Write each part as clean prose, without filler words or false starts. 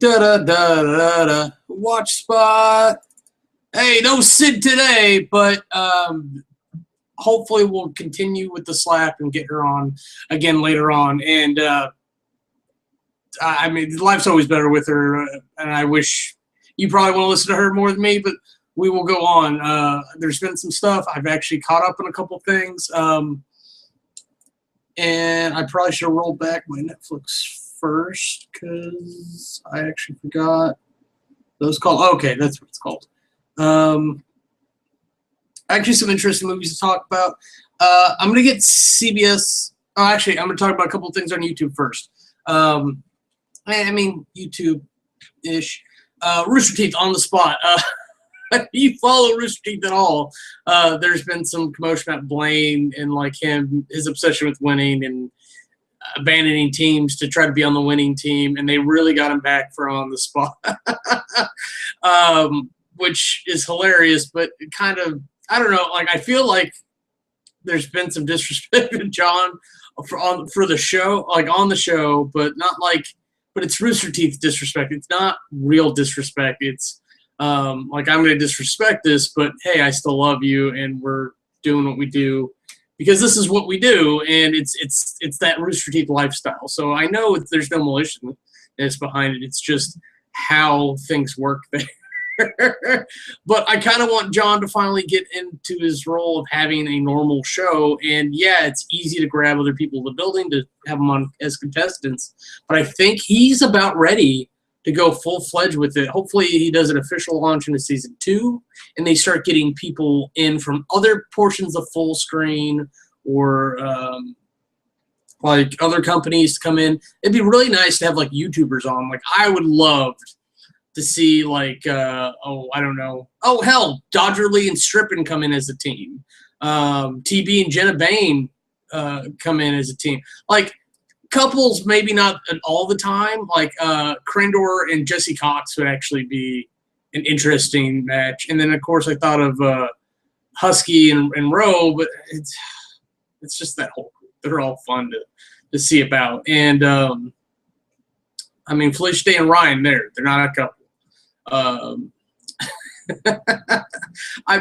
Da da da da da. Watch spot. Hey, no Sid today, but hopefully we'll continue with the slap and get her on again later on. And I mean, life's always better with her, and I wish you probably want to listen to her more than me, but we will go on. There's been some stuff. I've actually caught up on a couple things, and I probably should have rolled back my Netflix first because I actually forgot those called. Okay, that's what it's called. Actually, some interesting movies to talk about. I'm gonna get CBS. Oh, actually, I'm gonna talk about a couple things on YouTube first. I mean, YouTube-ish. Rooster Teeth on the spot. If you follow Rooster Teeth at all, there's been some commotion about Blaine and like his obsession with winning and abandoning teams to try to be on the winning team, and they really got him back for on the spot, which is hilarious. But it kind of, I don't know. Like I feel like there's been some disrespect to John for the show, like on the show, but not like. But it's Rooster Teeth disrespect. It's not real disrespect. It's like I'm going to disrespect this, but hey, I still love you, and we're doing what we do because this is what we do, and it's that Rooster Teeth lifestyle. So I know there's no maliciousness behind it. It's just how things work there. But I kind of want John to finally get into his role of having a normal show. And yeah, it's easy to grab other people in the building to have them on as contestants. But I think he's about ready to go full-fledged with it. Hopefully he does an official launch into season 2, and they start getting people in from other portions of Full Screen or like other companies to come in. It'd be really nice to have like YouTubers on. Like I would love to see like I don't know. Oh hell, Dodger Lee and Strippin come in as a team. TB and Jenna Bain come in as a team. Like couples, maybe not all the time. Like Crandor and Jesse Cox would actually be an interesting match. And then of course I thought of Husky and Rowe, but it's just that whole group. They're all fun to see about. And I mean Felicia Day and Ryan, they're not a couple. I'm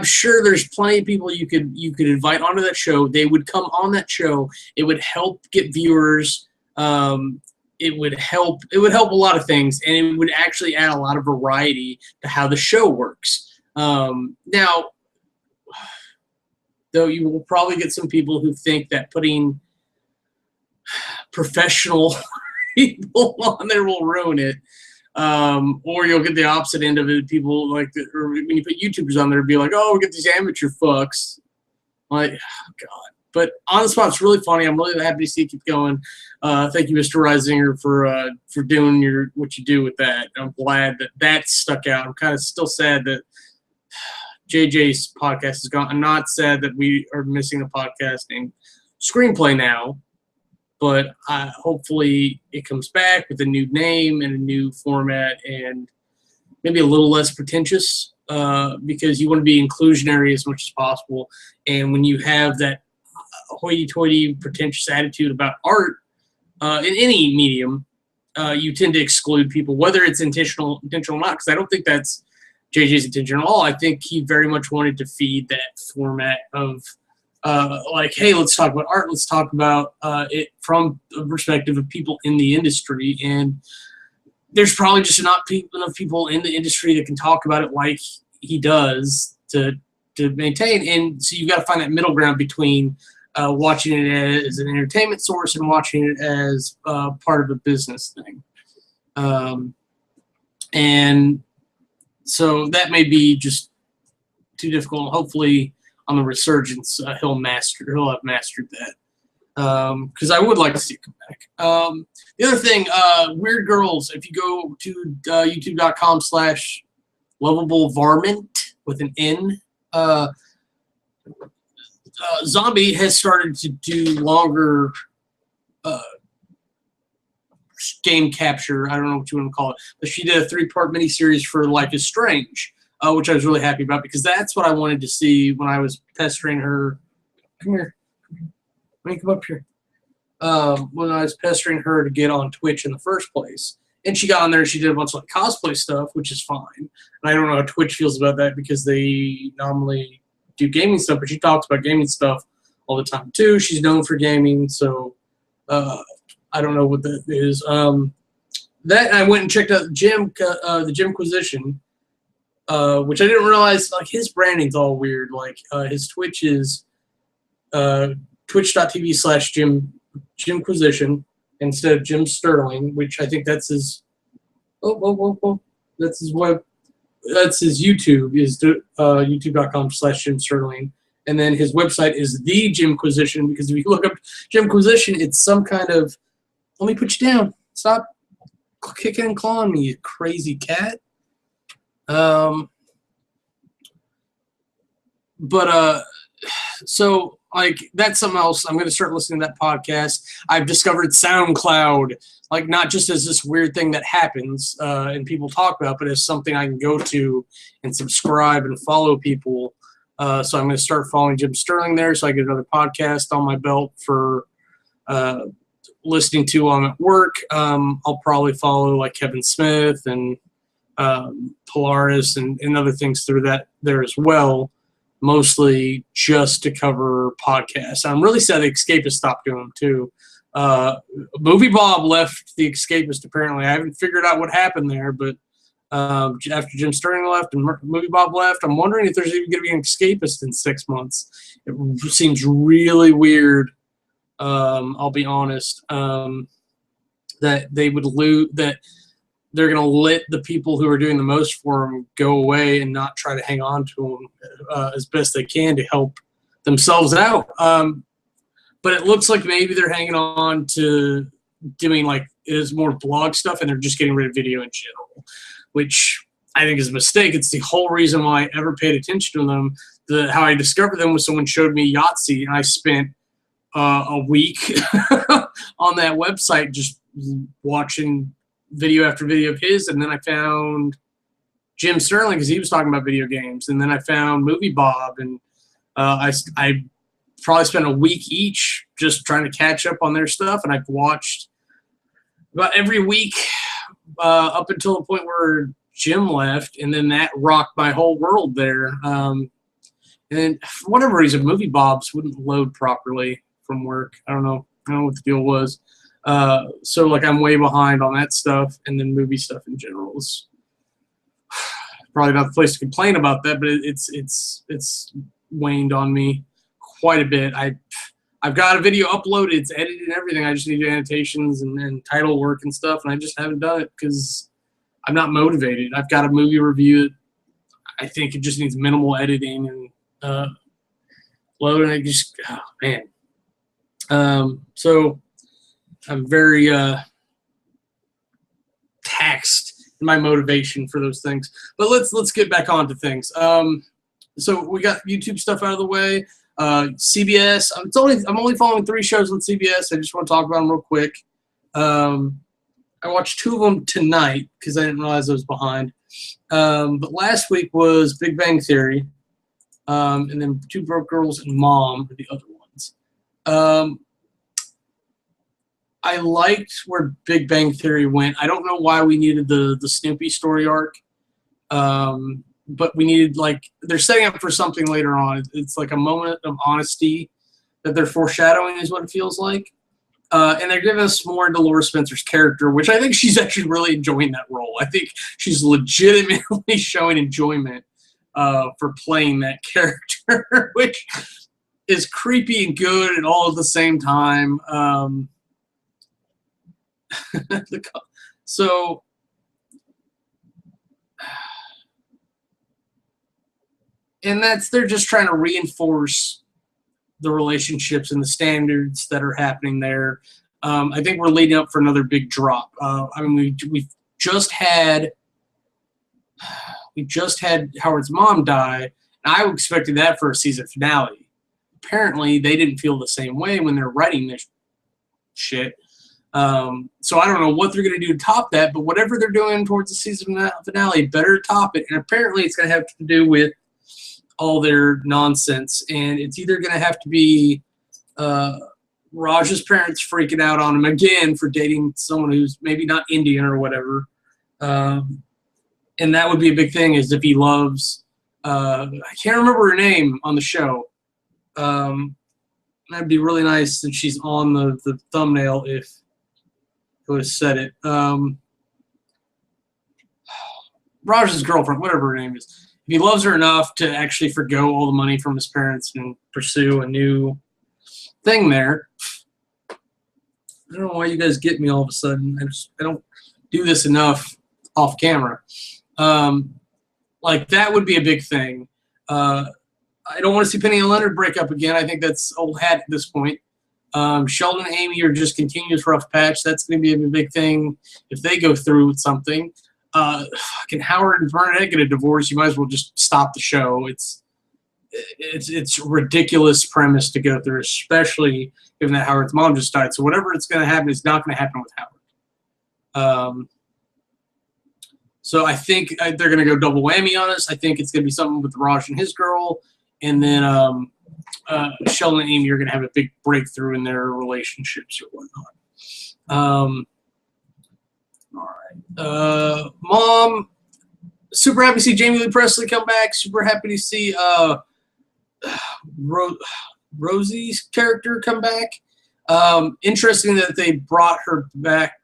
sure there's plenty of people you could invite onto that show. They would come on that show. It would help get viewers. It would help a lot of things, and it would actually add a lot of variety to how the show works. Now, though, you will probably get some people who think that putting professional people on there will ruin it. Or you'll get the opposite end of it. People like, or when you put YouTubers on there, be like, "Oh, we get these amateur fucks." Like, oh, God. But on the spot, it's really funny. I'm really happy to see it keep going. Thank you, Mr. Reisinger, for doing what you do with that. I'm glad that stuck out. I'm kind of still sad that JJ's podcast is gone. I'm not sad that we are missing a podcasting screenplay now. But hopefully it comes back with a new name and a new format and maybe a little less pretentious because you want to be inclusionary as much as possible. And when you have that hoity-toity, pretentious attitude about art in any medium, you tend to exclude people, whether it's intentional or not, because I don't think that's JJ's intention at all. I think he very much wanted to feed that format of like, hey, let's talk about art. Let's talk about it from the perspective of people in the industry. And there's probably just enough people in the industry that can talk about it like he does to maintain. And so you've got to find that middle ground between watching it as an entertainment source and watching it as part of a business thing. And so that may be just too difficult. Hopefully, on the resurgence, he'll have mastered that. Because I would like to see it come back. The other thing, Weird Girls, if you go to youtube.com/lovablevarmint with an N, Zombie has started to do longer game capture. I don't know what you want to call it. But she did a 3-part miniseries for Life is Strange. Which I was really happy about because that's what I wanted to see when I was pestering her. Come here. Let me come up here. When I was pestering her to get on Twitch in the first place. And she got on there and she did a bunch of like cosplay stuff, which is fine. And I don't know how Twitch feels about that because they normally do gaming stuff, but she talks about gaming stuff all the time too. She's known for gaming, so I don't know what that is. That I went and checked out the Gymquisition, which I didn't realize. Like his branding's all weird. Like his Twitch is twitch.tv/Gymquisition instead of Jim Sterling, which I think that's his. That's his web. That's his YouTube is youtube.com/Jim Sterling. And then his website is the Gymquisition, because if you look up Gymquisition, it's some kind of, let me put you down. Stop kicking and clawing me, you crazy cat. So like that's something else. I'm gonna start listening to that podcast. I've discovered SoundCloud, like not just as this weird thing that happens and people talk about, but as something I can go to and subscribe and follow people. So I'm going to start following Jim Sterling there, so I get another podcast on my belt for listening to while I'm at work. I'll probably follow like Kevin Smith and Polaris and other things through that there as well, mostly just to cover podcasts. I'm really sad the Escapist stopped doing them too. Movie Bob left the Escapist apparently. I haven't figured out what happened there, but after Jim Sterling left and Movie Bob left, I'm wondering if there's even going to be an Escapist in 6 months. It seems really weird. I'll be honest. That they would lose. That they're going to let the people who are doing the most for them go away and not try to hang on to them as best they can to help themselves out. But it looks like maybe they're hanging on to doing like is more blog stuff, and they're just getting rid of video in general, which I think is a mistake. It's the whole reason why I ever paid attention to them. How I discovered them was someone showed me Yahtzee, and I spent a week on that website just watching video after video of his, and then I found Jim Sterling because he was talking about video games, and then I found Movie Bob, and I probably spent a week each just trying to catch up on their stuff, and I've watched about every week up until the point where Jim left, and then that rocked my whole world there. And then for whatever reason, Movie Bob's wouldn't load properly from work. I don't know what the deal was. So like I'm way behind on that stuff, and then movie stuff in general is probably not the place to complain about that, but it's waned on me quite a bit. I've got a video uploaded, it's edited and everything. I just need annotations and title work and stuff, and I just haven't done it because I'm not motivated. I've got a movie review that I think it just needs minimal editing and loading. It just, oh man. So I'm very taxed in my motivation for those things. But let's get back on to things. So we got YouTube stuff out of the way. CBS. I'm only following 3 shows on CBS. I just want to talk about them real quick. I watched 2 of them tonight because I didn't realize I was behind. But last week was Big Bang Theory, and then 2 Broke Girls and Mom are the other ones. I liked where Big Bang Theory went. I don't know why we needed the Snoopy story arc. But we needed, like, they're setting up for something later on. It's like a moment of honesty that they're foreshadowing is what it feels like. And they're giving us more into Laura Spencer's character, which I think she's actually really enjoying that role. I think she's legitimately showing enjoyment for playing that character, which is creepy and good and all at the same time. So... And they're just trying to reinforce the relationships and the standards that are happening there. I think we're leading up for another big drop. I mean, we just had Howard's mom die, and I expected that for a season finale. Apparently, they didn't feel the same way when they're writing this shit. So I don't know what they're going to do to top that, but whatever they're doing towards the season finale, better top it. And apparently, it's going to have to do with all their nonsense, and it's either going to have to be Raj's parents freaking out on him again for dating someone who's maybe not Indian or whatever. And that would be a big thing, is if he loves, I can't remember her name on the show. That'd be really nice since she's on the thumbnail if it would have said it. Raj's girlfriend, whatever her name is. If he loves her enough to actually forgo all the money from his parents and pursue a new thing there. I don't know why you guys get me all of a sudden. I don't do this enough off camera. Like, that would be a big thing. I don't want to see Penny and Leonard break up again. I think that's old hat at this point. Sheldon and Amy are just continuous rough patch. That's going to be a big thing if they go through with something. Fucking Howard and Bernadette get a divorce, you might as well just stop the show. It's ridiculous premise to go through, especially given that Howard's mom just died. So whatever it's going to happen is not going to happen with Howard. So I think they're going to go double whammy on us. I think it's going to be something with Raj and his girl, and then Sheldon and Amy are going to have a big breakthrough in their relationships or whatnot. All right. Mom, super happy to see Jamie Lee Presley come back. Super happy to see Rosie's character come back. Interesting that they brought her back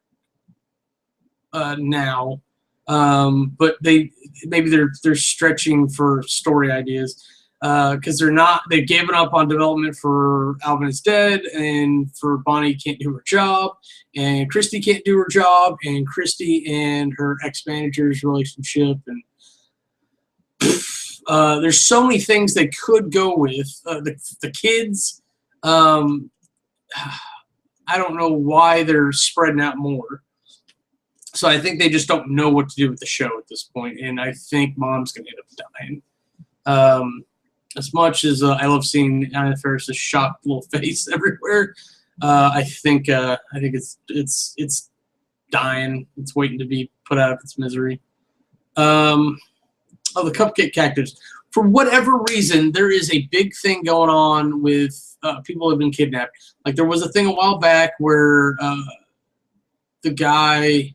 now. But maybe they're stretching for story ideas. Because they've given up on development for Alvin is Dead, and for Bonnie can't do her job, and Christy can't do her job, and Christy and her ex-manager's relationship, and there's so many things they could go with. The kids, I don't know why they're spreading out more. So I think they just don't know what to do with the show at this point, and I think Mom's going to end up dying. As much as I love seeing Anna Faris's shocked little face everywhere, I think it's dying. It's waiting to be put out of its misery. The Cupcake Cactus. For whatever reason, there is a big thing going on with people who have been kidnapped. Like, there was a thing a while back where the guy,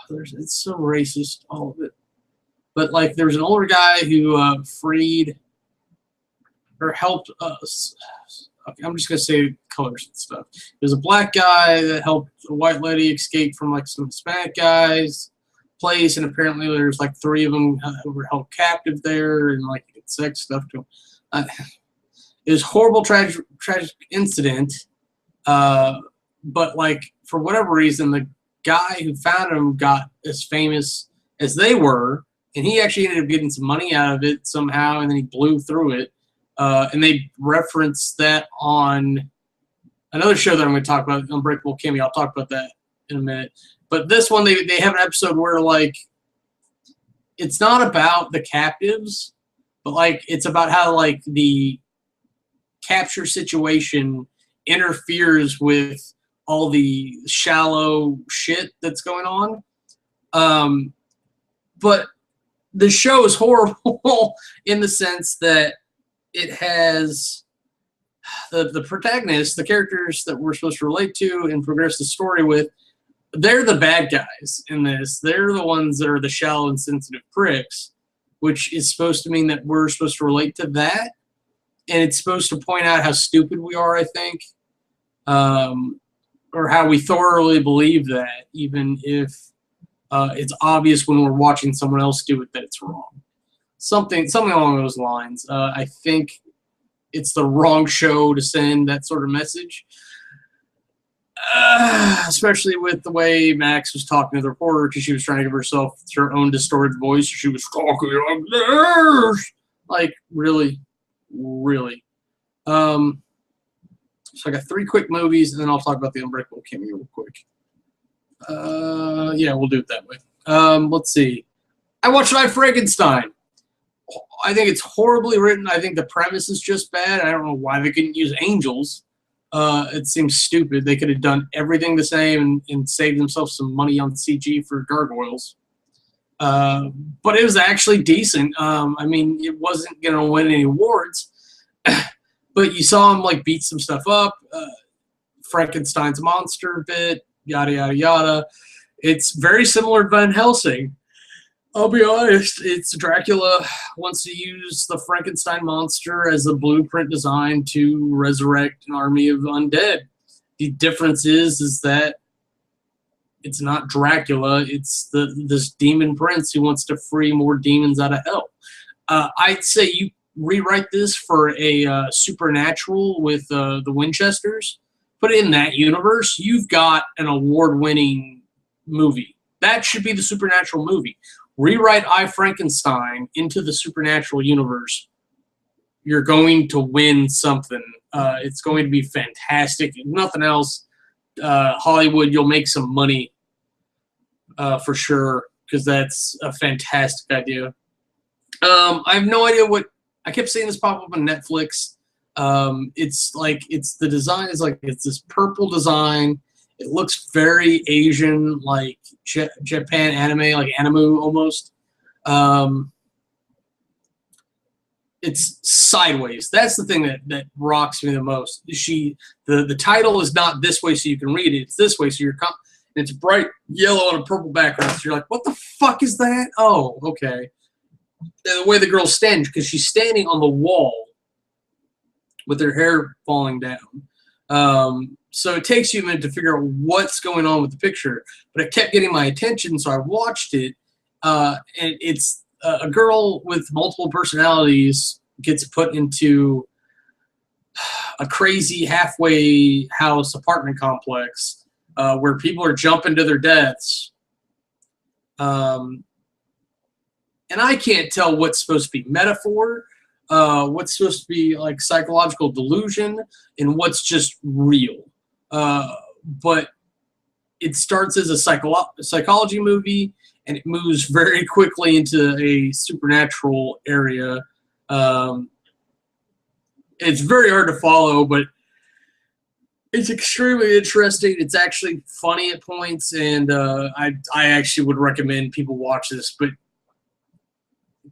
it's so racist, all of it. But, like, there was an older guy who freed or helped us. Okay, I'm just going to say colors and stuff. There's a black guy that helped a white lady escape from, like, some Hispanic guy's place, and apparently there's, like, 3 of them who were held captive there and, like, did sex stuff to them. It was a horrible, tragic incident. But, like, for whatever reason, the guy who found him got as famous as they were. And he actually ended up getting some money out of it somehow, and then he blew through it. And they referenced that on another show that I'm going to talk about, Unbreakable Kimmy. I'll talk about that in a minute. But this one, they have an episode where, like, it's not about the captives, but, like, it's about how, like, the capture situation interferes with all the shallow shit that's going on. But the show is horrible in the sense that it has the protagonists, the characters that we're supposed to relate to and progress the story with, they're the bad guys in this. They're the ones that are the shallow and sensitive pricks, which is supposed to mean that we're supposed to relate to that. And it's supposed to point out how stupid we are, I think, or how we thoroughly believe that, even if it's obvious when we're watching someone else do it that it's wrong. Something along those lines. I think it's the wrong show to send that sort of message. Especially with the way Max was talking to the reporter, because she was trying to give herself her own distorted voice. She was talking like this. Like, really? Really? So I got 3 quick movies, and then I'll talk about the Unbreakable Kimmy real quick. Yeah, we'll do it that way. Let's see. I watched Life Frankenstein. I think it's horribly written. I think the premise is just bad. I don't know why they couldn't use angels. It seems stupid. They could have done everything the same and saved themselves some money on CG for gargoyles. But it was actually decent. I mean, it wasn't going to win any awards. but you saw him like beat some stuff up. Frankenstein's monster bit, yada yada yada. It's very similar to Van Helsing. I'll be honest, it's Dracula wants to use the Frankenstein monster as a blueprint design to resurrect an army of undead. The difference is that it's not Dracula, it's this demon prince who wants to free more demons out of hell. I'd say you rewrite this for a Supernatural with the Winchesters. Put it in that universe, you've got an award-winning movie. That should be the Supernatural movie. Rewrite I, Frankenstein into the Supernatural universe. You're going to win something. It's going to be fantastic. If nothing else, Hollywood, you'll make some money for sure, because that's a fantastic idea. I have no idea what... I kept seeing this pop up on Netflix. It's the design is like, it's this purple design. It looks very Asian, like Japan anime, like anime almost. It's sideways. That's the thing that rocks me the most. The title is not this way so you can read it. It's this way so it's bright yellow on a purple background. So you're like, what the fuck is that? Oh, okay. The way the girl's standing, because she's standing on the wall with her hair falling down. So it takes you a minute to figure out what's going on with the picture. But it kept getting my attention, so I watched it. And it's a girl with multiple personalities gets put into a crazy halfway house apartment complex where people are jumping to their deaths. And I can't tell what's supposed to be metaphor, what's supposed to be like psychological delusion, and what's just real. But it starts as a psychology movie, and it moves very quickly into a supernatural area. It's very hard to follow, but it's extremely interesting. It's actually funny at points, and I actually would recommend people watch this, but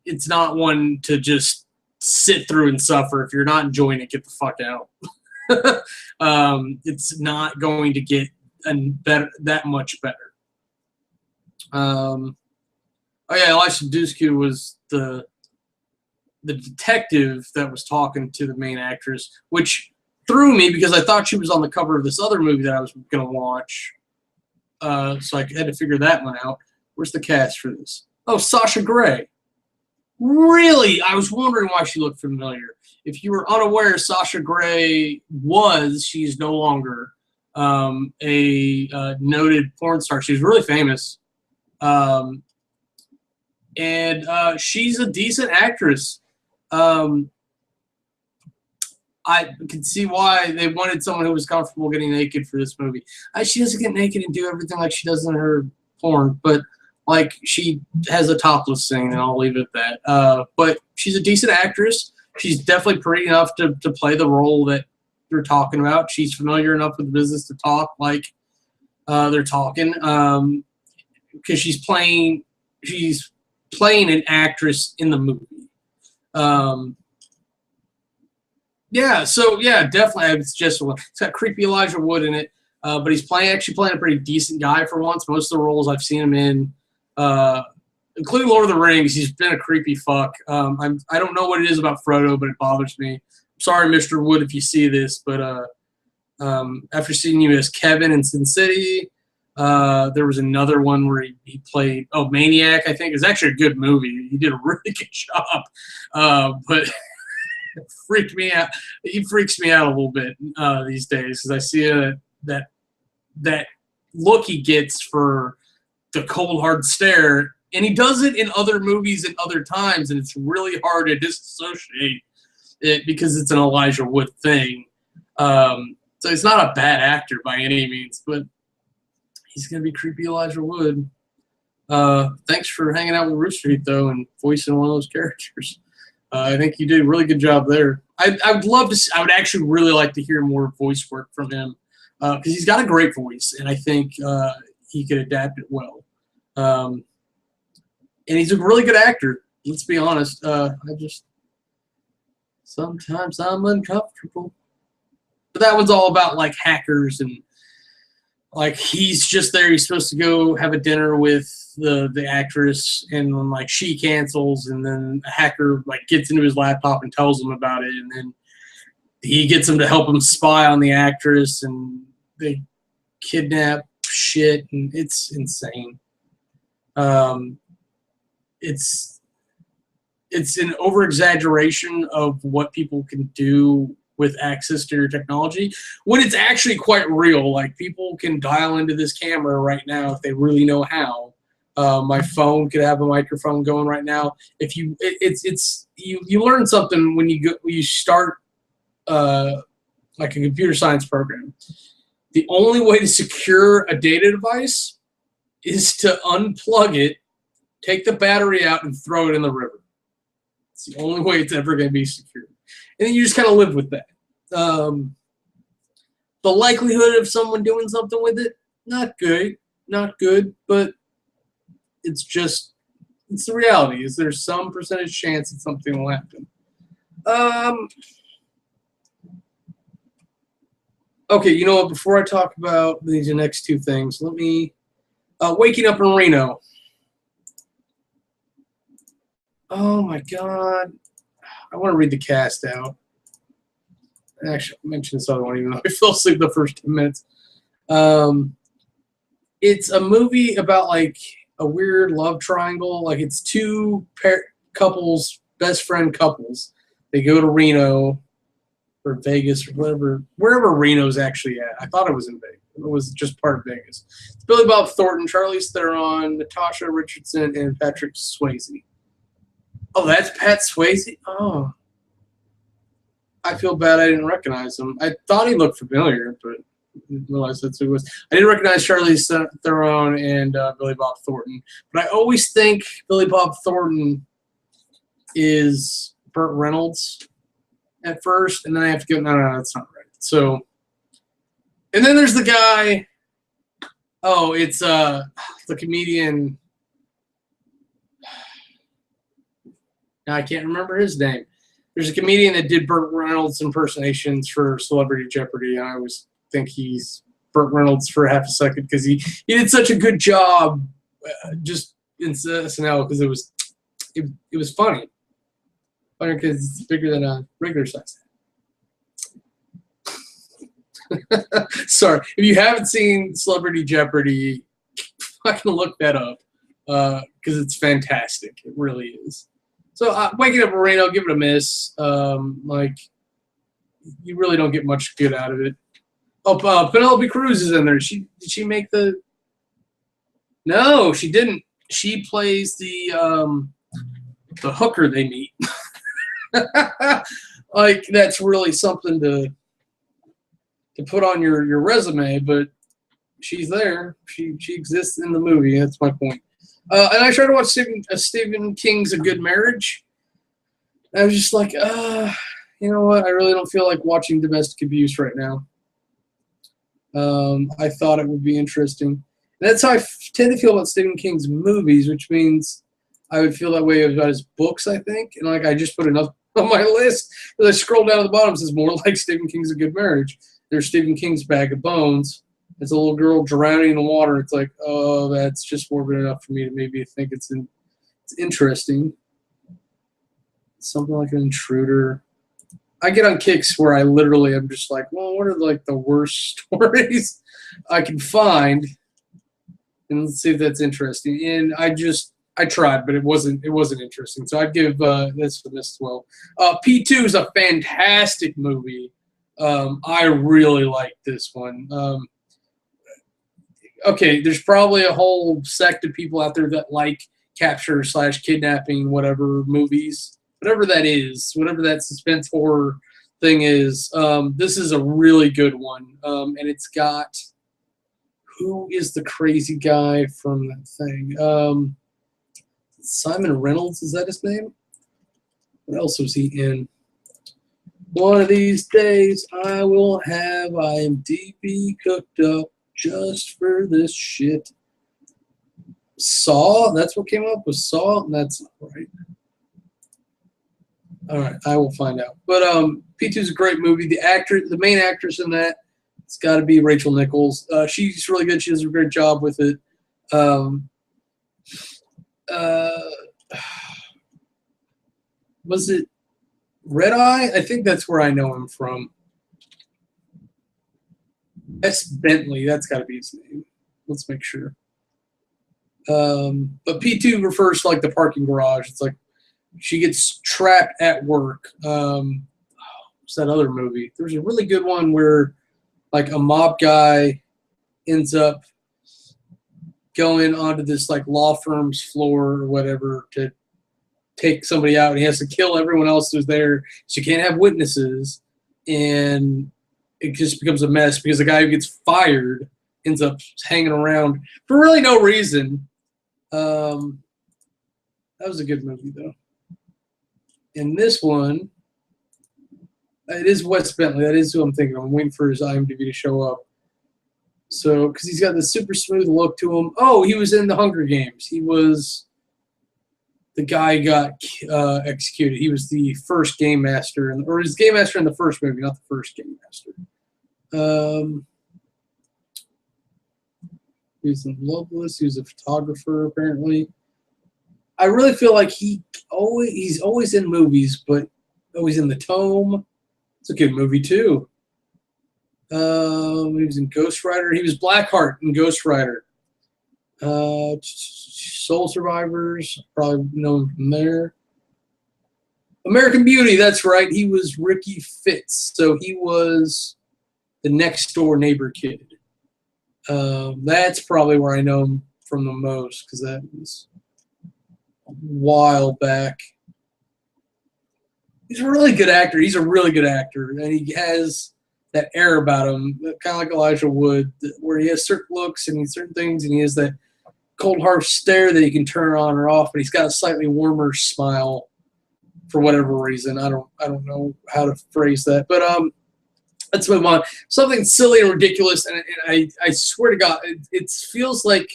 it's not one to just sit through and suffer. If you're not enjoying it, get the fuck out. It's not going to get that much better. Oh yeah, Elisha Dushku was the detective that was talking to the main actress, which threw me because I thought she was on the cover of this other movie that I was going to watch. So I had to figure that one out. Where's the cast for this? Oh, Sasha Grey. Really? I was wondering why she looked familiar. If you were unaware, Sasha Grey she's no longer a noted porn star. She's really famous. And she's a decent actress. I can see why they wanted someone who was comfortable getting naked for this movie. She doesn't get naked and do everything like she does in her porn, but like she has a topless scene, and I'll leave it at that. But she's a decent actress. She's definitely pretty enough to play the role that you're talking about. She's familiar enough with the business to talk like they're talking, because she's playing an actress in the movie. Yeah, so yeah, definitely. It's got creepy Elijah Wood in it, but he's actually playing a pretty decent guy for once. Most of the roles I've seen him in, including Lord of the Rings, he's been a creepy fuck. I don't know what it is about Frodo, but it bothers me. I'm sorry, Mr. Wood, if you see this, but after seeing you as Kevin in Sin City, there was another one where he played Maniac. I think it was actually a good movie. He did a really good job, but it freaked me out. He freaks me out a little bit these days because I see that look he gets for the cold hard stare, and he does it in other movies and other times, and it's really hard to disassociate it because it's an Elijah Wood thing. So he's not a bad actor by any means, but he's gonna be creepy Elijah Wood. Thanks for hanging out with Rooster Teeth though and voicing one of those characters. I think you did a really good job there. I would love to. I would actually really like to hear more voice work from him because he's got a great voice, and I think he could adapt it well. And he's a really good actor. Let's be honest. Sometimes I'm uncomfortable. But that one's all about like hackers and like he's just there. He's supposed to go have a dinner with the actress, and then like she cancels, and then a hacker like gets into his laptop and tells him about it, and then he gets him to help him spy on the actress, and they kidnap shit, and it's insane. Um, it's an over exaggeration of what people can do with access to your technology when it's actually quite real. Like people can dial into this camera right now if they really know how. My phone could have a microphone going right now. If you, you learn something when you start like a computer science program. The only way to secure a data device is to unplug it, take the battery out, and throw it in the river. It's the only way it's ever going to be secure. And then you just kind of live with that. The likelihood of someone doing something with it, not good, but it's the reality. Is there's some percentage chance that something will happen. Okay, you know what? Before I talk about these next two things, let me waking up in Reno. Oh my God. I want to read the cast out. Actually, I mentioned this other one, even though I fell asleep the first 10 minutes. It's a movie about like a weird love triangle. Like it's two couples, best friend couples. They go to Reno or Vegas or wherever Reno's actually at. I thought it was in Vegas. It was just part of Vegas. It's Billy Bob Thornton, Charlize Theron, Natasha Richardson, and Patrick Swayze. Oh, that's Pat Swayze? Oh. I feel bad I didn't recognize him. I thought he looked familiar, but I didn't realize that's who it was. I didn't recognize Charlize Theron and Billy Bob Thornton. But I always think Billy Bob Thornton is Burt Reynolds at first, and then I have to go, no, that's not right. So, and then there's the guy, it's the comedian. Now I can't remember his name. There's a comedian that did Burt Reynolds impersonations for Celebrity Jeopardy, and I always think he's Burt Reynolds for half a second because he did such a good job just in SNL because it was funny. Funny because it's bigger than a regular size. Sorry. If you haven't seen Celebrity Jeopardy, fucking look that up because it's fantastic. It really is. So waking up in Reno, give it a miss. Like you really don't get much good out of it. Oh, Penelope Cruz is in there. Did she make the? No, she didn't. She plays the hooker they meet. Like that's really something to put on your resume, but she's there. She exists in the movie. That's my point. And I tried to watch Stephen King's A Good Marriage. I was just like, you know what? I really don't feel like watching domestic abuse right now. I thought it would be interesting. And that's how I tend to feel about Stephen King's movies, which means I would feel that way about his books, I think. And like I just put enough on my list. As I scroll down to the bottom, it says more like Stephen King's A Good Marriage. There's Stephen King's Bag of Bones. It's a little girl drowning in the water. It's like, oh, that's just morbid enough for me to maybe think it's interesting. Something like An Intruder. I get on kicks where I literally am just like, well, what are like the worst stories I can find? And let's see if that's interesting. And I tried, but it wasn't interesting. So I'd give this a miss as well. P2 is a fantastic movie. I really like this one. Okay, there's probably a whole sect of people out there that like capture/kidnapping, whatever movies, whatever that is, whatever that suspense horror thing is. This is a really good one, and it's got who is the crazy guy from that thing? Simon Reynolds, is that his name? What else was he in? One of these days I will have IMDb cooked up just for this shit. Saw, that's what came up with Saw. That's not right. All right, I will find out. But P2 is a great movie. The main actress in that, it's got to be Rachel Nichols. She's really good. She does a great job with it. Um, uh, was it Red Eye? I think that's where I know him from. That's Bentley. That's got to be his name. Let's make sure. But P2 refers to like the parking garage. It's like she gets trapped at work. What's that other movie? There's a really good one where like a mob guy ends up going onto this like law firm's floor or whatever to take somebody out, and he has to kill everyone else who's there, so you can't have witnesses, and it just becomes a mess because the guy who gets fired ends up hanging around for really no reason. That was a good movie though. And this one, it is Wes Bentley. That is who I'm thinking of. I'm waiting for his IMDb to show up. So, because he's got this super smooth look to him. Oh, he was in the Hunger Games. He was the guy who got executed. He was the first game master, or his game master in the first movie, not the first game master. He was in Loveless. He was a photographer, apparently. I really feel like he's always in movies, but always in The Tome. It's a good movie too. He was in Ghost Rider. He was Blackheart in Ghost Rider. Soul Survivors, probably know him from there. American Beauty, that's right. He was Ricky Fitz, so he was the next door neighbor kid. That's probably where I know him from the most, because that was a while back. He's a really good actor. He's a really good actor, and he has that air about him, kind of like Elijah Wood, where he has certain looks and certain things, and he has that cold hard stare that he can turn on or off, but he's got a slightly warmer smile for whatever reason. I don't know how to phrase that, but let's move on. Something silly and ridiculous, and I swear to God, it feels like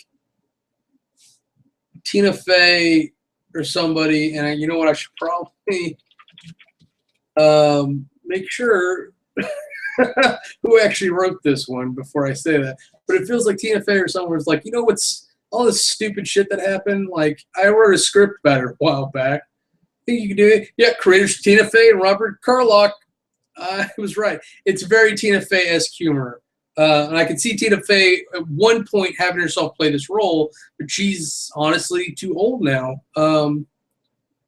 Tina Fey or somebody, and you know what? I should probably make sure who actually wrote this one before I say that. But it feels like Tina Fey or someone was like, you know what's all this stupid shit that happened? Like, I wrote a script about it a while back. Think you can do it? Yeah, creators Tina Fey and Robert Carlock. I was right. It's very Tina Fey-esque humor. And I can see Tina Fey at one point having herself play this role, but she's honestly too old now.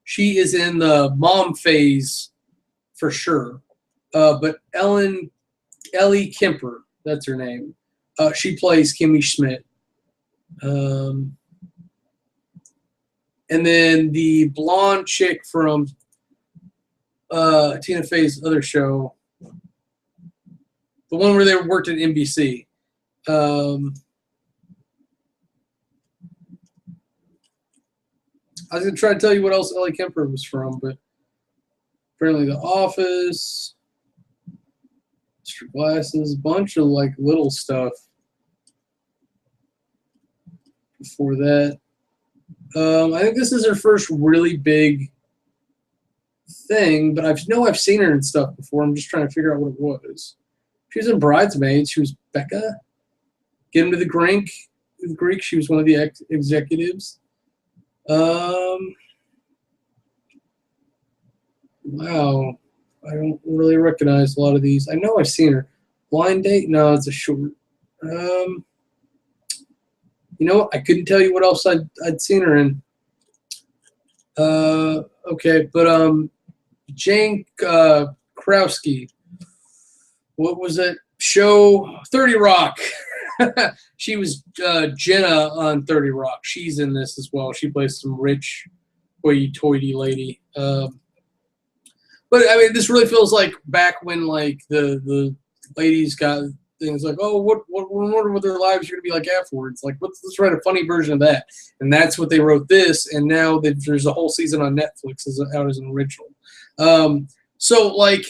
She is in the mom phase for sure. But Ellie Kemper, that's her name. She plays Kimmy Schmidt. And then the blonde chick from Tina Fey's other show, the one where they worked at NBC. I was going to try to tell you what else Ellie Kemper was from, but apparently The Office, Mr. Glasses, bunch of like little stuff before that. I think this is her first really big thing, but I've seen her in stuff before. I'm just trying to figure out what it was. She was in Bridesmaids. She was Becca. Get Him to the Greek. She was one of the executives. Wow. I don't really recognize a lot of these. I know I've seen her. Blind Date? No, it's a short. You know what? I couldn't tell you what else I'd seen her in. Okay, but Jane Krowski. What was it? Show 30 Rock. She was Jenna on 30 Rock. She's in this as well. She plays some rich, hoity-toity lady. But I mean, this really feels like back when like the ladies got things like, oh, what wonder what their lives are gonna be like afterwards. Like, let's write a funny version of that, and that's what they wrote this. And now there's a whole season on Netflix out as an original. So like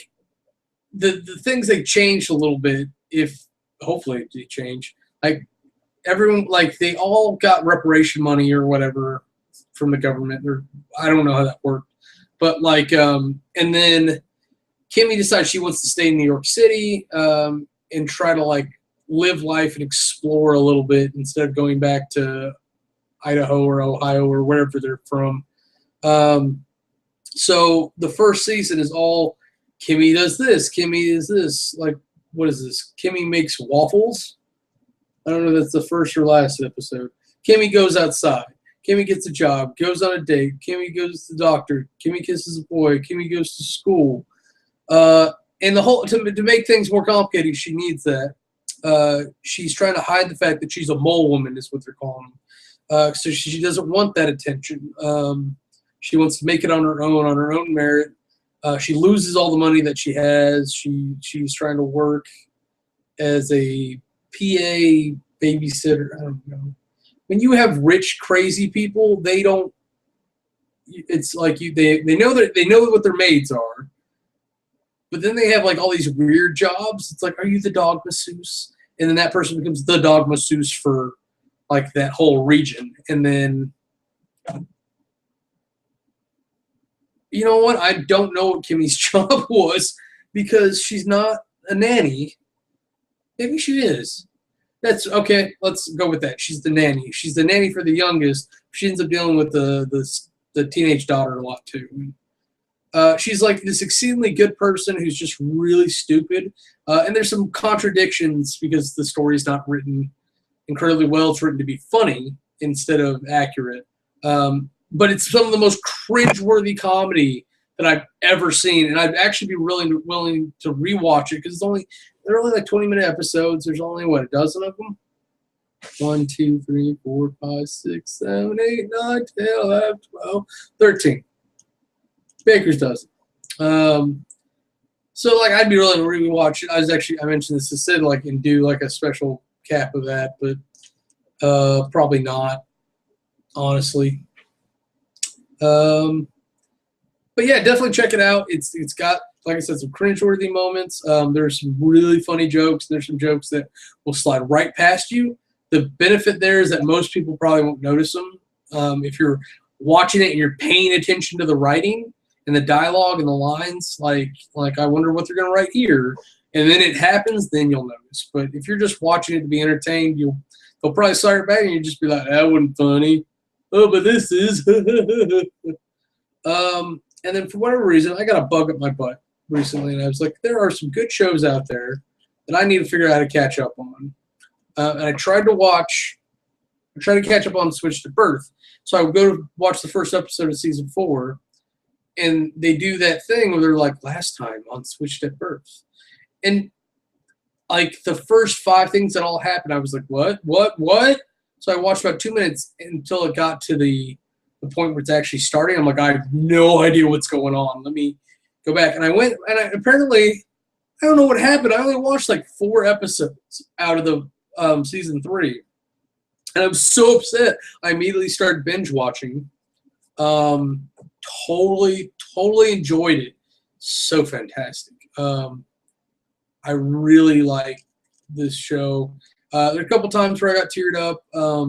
the things they changed a little bit, if hopefully they change. Like everyone, like they all got reparation money or whatever from the government, or I don't know how that worked. But like, and then Kimmy decides she wants to stay in New York City and try to like live life and explore a little bit instead of going back to Idaho or Ohio or wherever they're from. So the first season is all Kimmy does this, Kimmy does this. Like, what is this? Kimmy makes waffles. I don't know if that's the first or last episode. Kimmy goes outside. Kimmy gets a job, goes on a date. Kimmy goes to the doctor. Kimmy kisses a boy. Kimmy goes to school. And the whole to make things more complicated, she needs that. She's trying to hide the fact that she's a mole woman, is what they're calling them. So she doesn't want that attention. She wants to make it on her own merit. She loses all the money that she has. She's trying to work as a PA babysitter. I don't know. When you have rich, crazy people, they don't. It's like they know what their maids are, but then they have like all these weird jobs. It's like, are you the dog masseuse? And then that person becomes the dog masseuse for like that whole region. And then, you know what? I don't know what Kimmy's job was because she's not a nanny. Maybe she is. That's okay. Let's go with that. She's the nanny. She's the nanny for the youngest. She ends up dealing with the teenage daughter a lot too. She's like this exceedingly good person who's just really stupid. And there's some contradictions because the story's not written incredibly well. It's written to be funny instead of accurate. But it's some of the most cringeworthy comedy that I've ever seen. And I'd actually be really willing to rewatch it because they're only like 20-minute episodes. There's only, what, a dozen of them? 1, 2, 3, 4, 5, 6, 7, 8, 9, 10, 11, 12, 13. Baker's dozen. So like I'd be willing to rewatch it. I mentioned this to Sid, like, and do like a special cap of that, but probably not, honestly. But yeah, definitely check it out. It's got, like I said, some cringeworthy moments. There's some really funny jokes. There's some jokes that will slide right past you. The benefit there is that most people probably won't notice them. If you're watching it and you're paying attention to the writing and the dialogue and the lines, like I wonder what they're going to write here, and then it happens, then you'll notice. But if you're just watching it to be entertained, they'll probably start back and you'll just be like, that wasn't funny. Oh, but this is. And then for whatever reason, I got a bug up my butt recently, and I was like, there are some good shows out there that I need to figure out how to catch up on. And I tried to catch up on Switch to Birth. So I would go to watch the first episode of season 4, and they do that thing where they're like, last time on Switch to Birth. And like the first 5 things that all happened, I was like, what? So I watched about 2 minutes until it got to the point where it's actually starting. I'm like, I have no idea what's going on. Let me go back. And I went, and apparently, I don't know what happened. I only watched like 4 episodes out of the season 3. And I was so upset. I immediately started binge watching. Totally enjoyed it. So fantastic. I really like this show. There are a couple times where I got teared up. I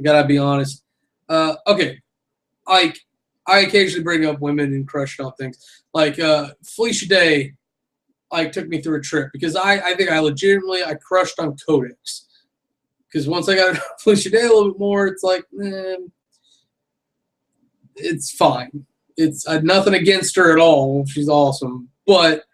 gotta be honest. Okay, I occasionally bring up women and crush on things. Like Felicia Day, took me through a trip because I think I legitimately crushed on Codex. Because once I got Felicia Day a little bit more, it's like, it's fine. It's nothing against her at all. She's awesome, but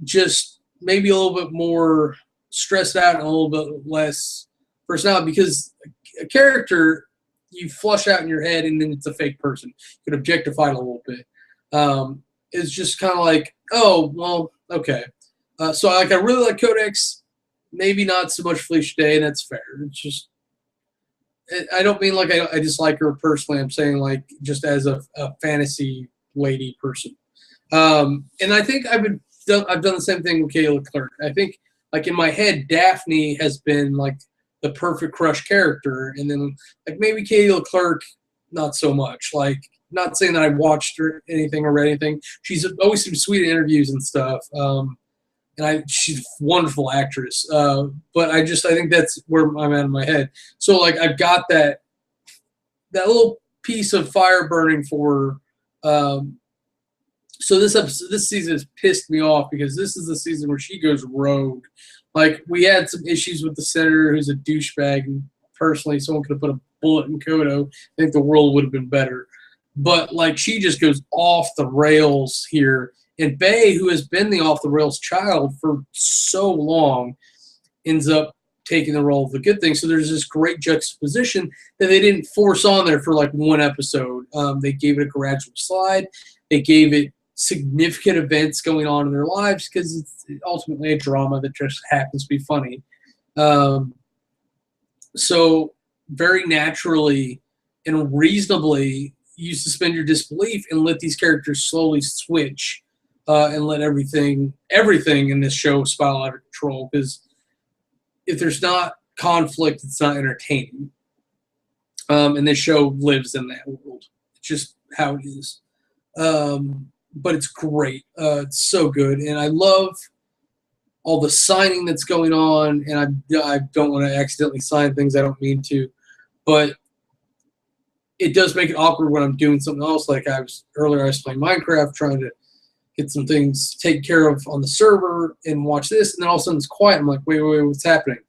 just maybe a little bit more stressed out and a little bit less personality, because a character you flush out in your head and then it's a fake person. You can objectify it a little bit. It's just kind of like, oh, well, okay. So I really like Codex. Maybe not so much Felicia Day, and that's fair. It's just, I don't mean like I dislike her personally. I'm saying like just as a fantasy lady person. And I think I've done the same thing with Kayla Clark. I think like in my head, Daphne has been like the perfect crush character, and then like maybe Kayla Clark, not so much. Like, not saying that I watched her anything or read anything. She's always been sweet in interviews and stuff. And she's a wonderful actress. But I think that's where I'm at in my head. So like I've got that little piece of fire burning for So this season has pissed me off because this is the season where she goes rogue. Like, we had some issues with the senator who's a douchebag, and personally, someone could have put a bullet in Kodo. I think the world would have been better. But, like, she just goes off the rails here. And Bae, who has been the off-the-rails child for so long, ends up taking the role of the good thing. So there's this great juxtaposition that they didn't force on there for, like, one episode. They gave it a gradual slide. They gave it significant events going on in their lives because it's ultimately a drama that just happens to be funny. So very naturally and reasonably, you suspend your disbelief and let these characters slowly switch and let everything in this show spiral out of control. Because if there's not conflict, it's not entertaining. And this show lives in that world. It's just how it is. But it's great. It's so good. And I love all the signing that's going on. And I don't want to accidentally sign things I don't mean to. But it does make it awkward when I'm doing something else. Like I was playing Minecraft, trying to get some things taken care of on the server and watch this. And then all of a sudden it's quiet. I'm like, wait, what's happening?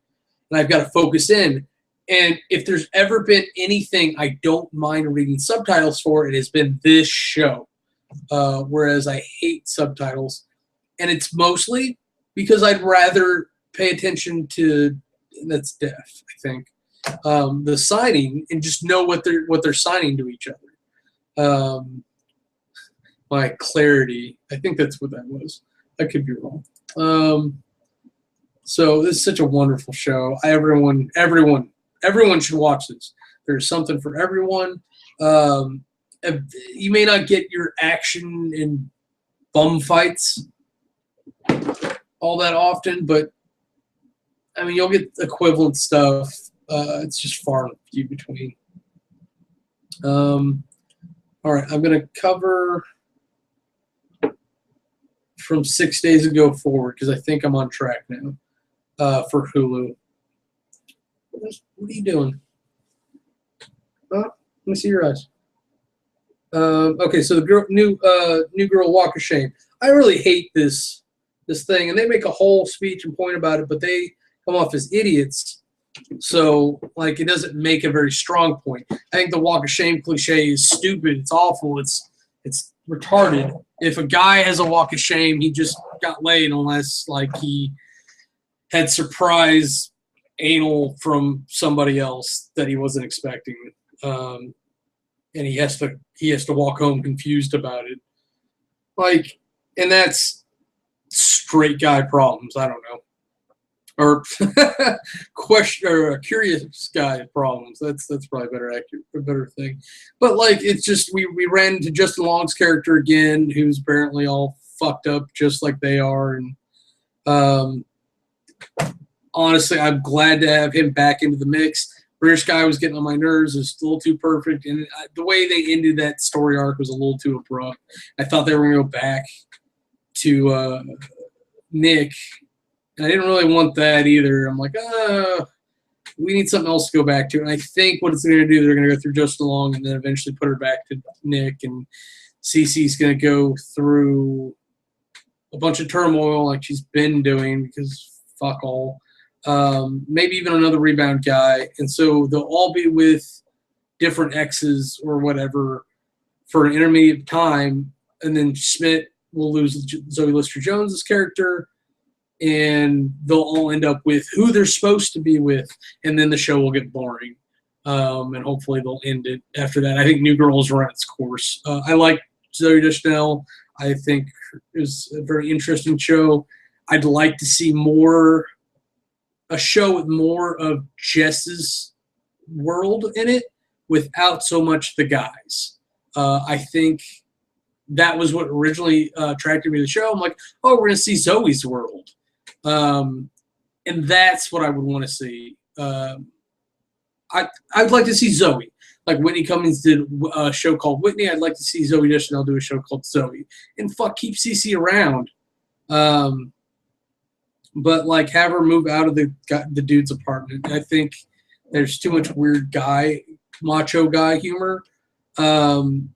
And I've got to focus in. And if there's ever been anything I don't mind reading subtitles for, it has been this show. Whereas I hate subtitles. And it's mostly because I'd rather pay attention to, that's deaf, I think, the signing and just know what they're signing to each other. My clarity, I think that's what that was. I could be wrong. So this is such a wonderful show. Everyone should watch this. There's something for everyone. You may not get your action in bum fights all that often, but I mean, you'll get equivalent stuff. It's just far and few between. All right, I'm going to cover from 6 days ago forward because I think I'm on track now for Hulu. What are you doing? Let me see your eyes. Okay, so the new girl walk of shame. I really hate this thing, and they make a whole speech and point about it, but they come off as idiots. So, like, it doesn't make a very strong point. I think the walk of shame cliche is stupid. It's awful. It's retarded. If a guy has a walk of shame, he just got laid unless, like, he had surprise anal from somebody else that he wasn't expecting. And he has to walk home confused about it. Like, and that's straight guy problems. I don't know. Or curious guy problems. That's probably a better thing. But like, it's just we ran into Justin Long's character again, who's apparently all fucked up just like they are. And honestly, I'm glad to have him back into the mix. British guy was getting on my nerves. It was a little too perfect, and the way they ended that story arc was a little too abrupt. I thought they were going to go back to Nick. And I didn't really want that either. I'm like, we need something else to go back to. And I think what it's going to do, they're going to go through Justin Long and then eventually put her back to Nick. And Cece's going to go through a bunch of turmoil like she's been doing because fuck all. Maybe even another rebound guy. And so they'll all be with different exes or whatever for an intermediate time. And then Schmidt will lose Zoe Lister-Jones's character. And they'll all end up with who they're supposed to be with, and then the show will get boring. And hopefully they'll end it after that. I think New Girl has run its course. I like Zoe Deschanel. I think is a very interesting show. I'd like to see a show with more of Jess's world in it without so much the guys. I think that was what originally attracted me to the show. I'm like, oh, we're going to see Zoe's world. And that's what I would want to see. I'd like to see Zoe. Like Whitney Cummings did a show called Whitney. I'd like to see Zoe Deschanel do a show called Zoe. And keep Cece around. But like have her move out of the dude's apartment. I think there's too much weird macho guy humor. And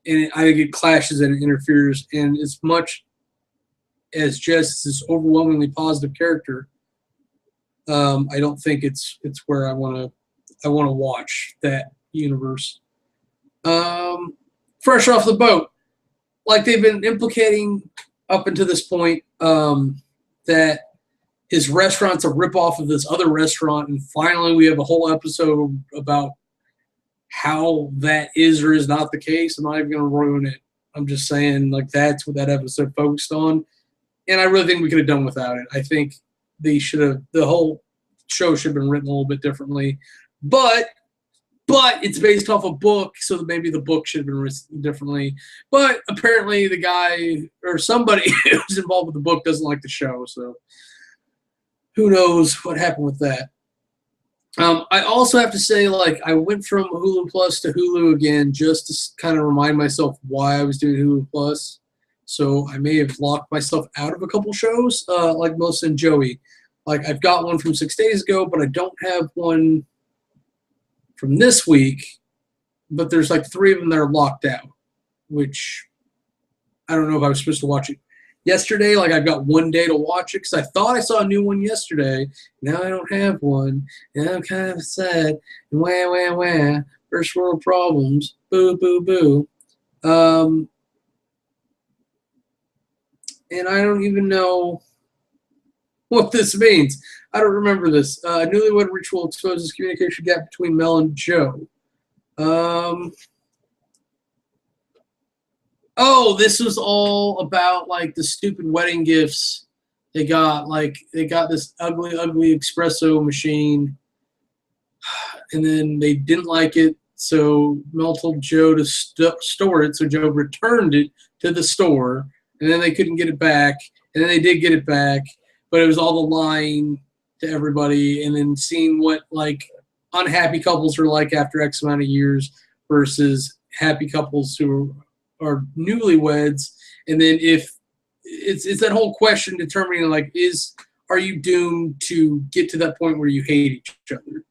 and I think it clashes and it interferes. And as much as Jess is this overwhelmingly positive character, I don't think it's where I want to watch that universe. Fresh off the boat, like they've been implicating up until this point, that his restaurant's a ripoff of this other restaurant, and finally we have a whole episode about how that is or is not the case. I'm not even going to ruin it. I'm just saying, like, that's what that episode focused on, and I really think we could have done without it. I think they should have, the whole show should have been written a little bit differently, but it's based off a book, so that maybe the book should have been written differently. But apparently the guy or somebody who's involved with the book doesn't like the show, so who knows what happened with that. I also have to say, like, I went from Hulu Plus to Hulu again just to kind of remind myself why I was doing Hulu Plus. So I may have locked myself out of a couple shows, like Melissa and Joey. Like, I've got one from 6 days ago, but I don't have one from this week, but there's like 3 of them that are locked out, which I don't know if I was supposed to watch it yesterday. Like, I've got 1 day to watch it because I thought I saw a new one yesterday. Now I don't have one, and I'm kind of sad. And wah, first world problems. Boo, boo, boo. And I don't even know what this means. I don't remember this. Newlywed ritual exposes communication gap between Mel and Joe. Oh, this was all about, like, the stupid wedding gifts they got. Like, they got this ugly espresso machine, and then they didn't like it, so Mel told Joe to store it, so Joe returned it to the store, and then they couldn't get it back, and then they did get it back, but it was all the lying to everybody, and then seeing what, like, unhappy couples are like after X amount of years versus happy couples who are newlyweds, and then if it's that whole question determining, like, are you doomed to get to that point where you hate each other?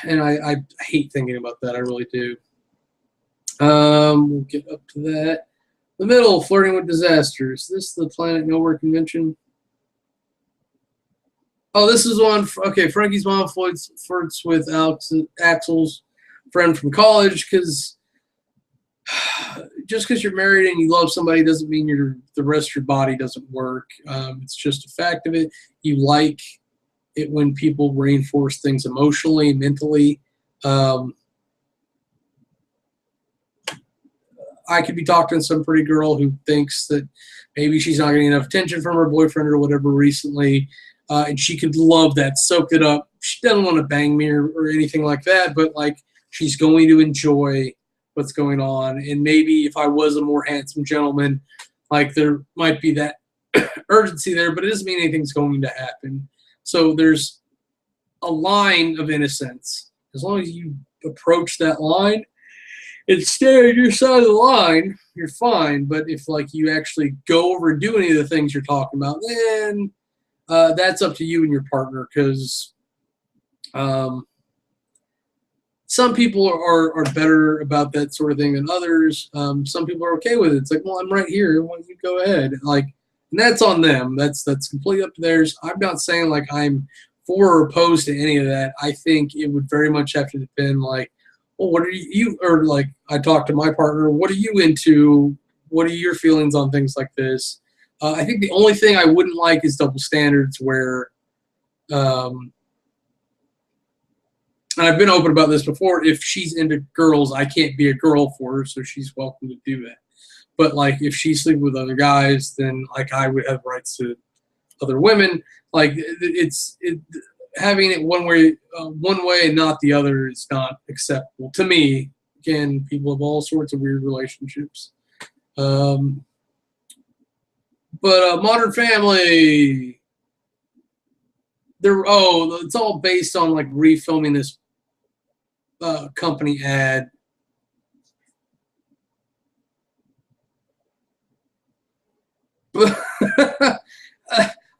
And I hate thinking about that. I really do. We'll get up to that. The middle, flirting with disasters. This is the Planet Nowhere convention. Oh, this is one. Okay, Frankie's mom flirts with Axel's friend from college, because just because you're married and you love somebody doesn't mean the rest of your body doesn't work. It's just a fact of it. You like it when people reinforce things emotionally, mentally. I could be talking to some pretty girl who thinks that maybe she's not getting enough attention from her boyfriend or whatever recently, and she could love that, soak it up. She doesn't want to bang me or anything like that, but, like, she's going to enjoy what's going on. And maybe if I was a more handsome gentleman, like, there might be that urgency there, but it doesn't mean anything's going to happen. So there's a line of innocence. As long as you approach that line and stay on your side of the line, you're fine. But if, like, you actually go over and do any of the things you're talking about, then that's up to you and your partner, because some people are better about that sort of thing than others. Some people are okay with it. It's like, well, I'm right here. Why don't you go ahead? Like, and that's on them. That's completely up to theirs. I'm not saying, like, I'm for or opposed to any of that. I think it would very much have to depend, like, well, what are you, or, like, I talk to my partner, what are you into? What are your feelings on things like this? I think the only thing I wouldn't like is double standards where, and I've been open about this before, if she's into girls, I can't be a girl for her, so she's welcome to do that. But, like, if she's sleeping with other guys, then, like, I would have rights to other women. Like, having it one way and not the other is not acceptable to me. Again, people have all sorts of weird relationships. But Modern Family, it's all based on, like, refilming this company ad.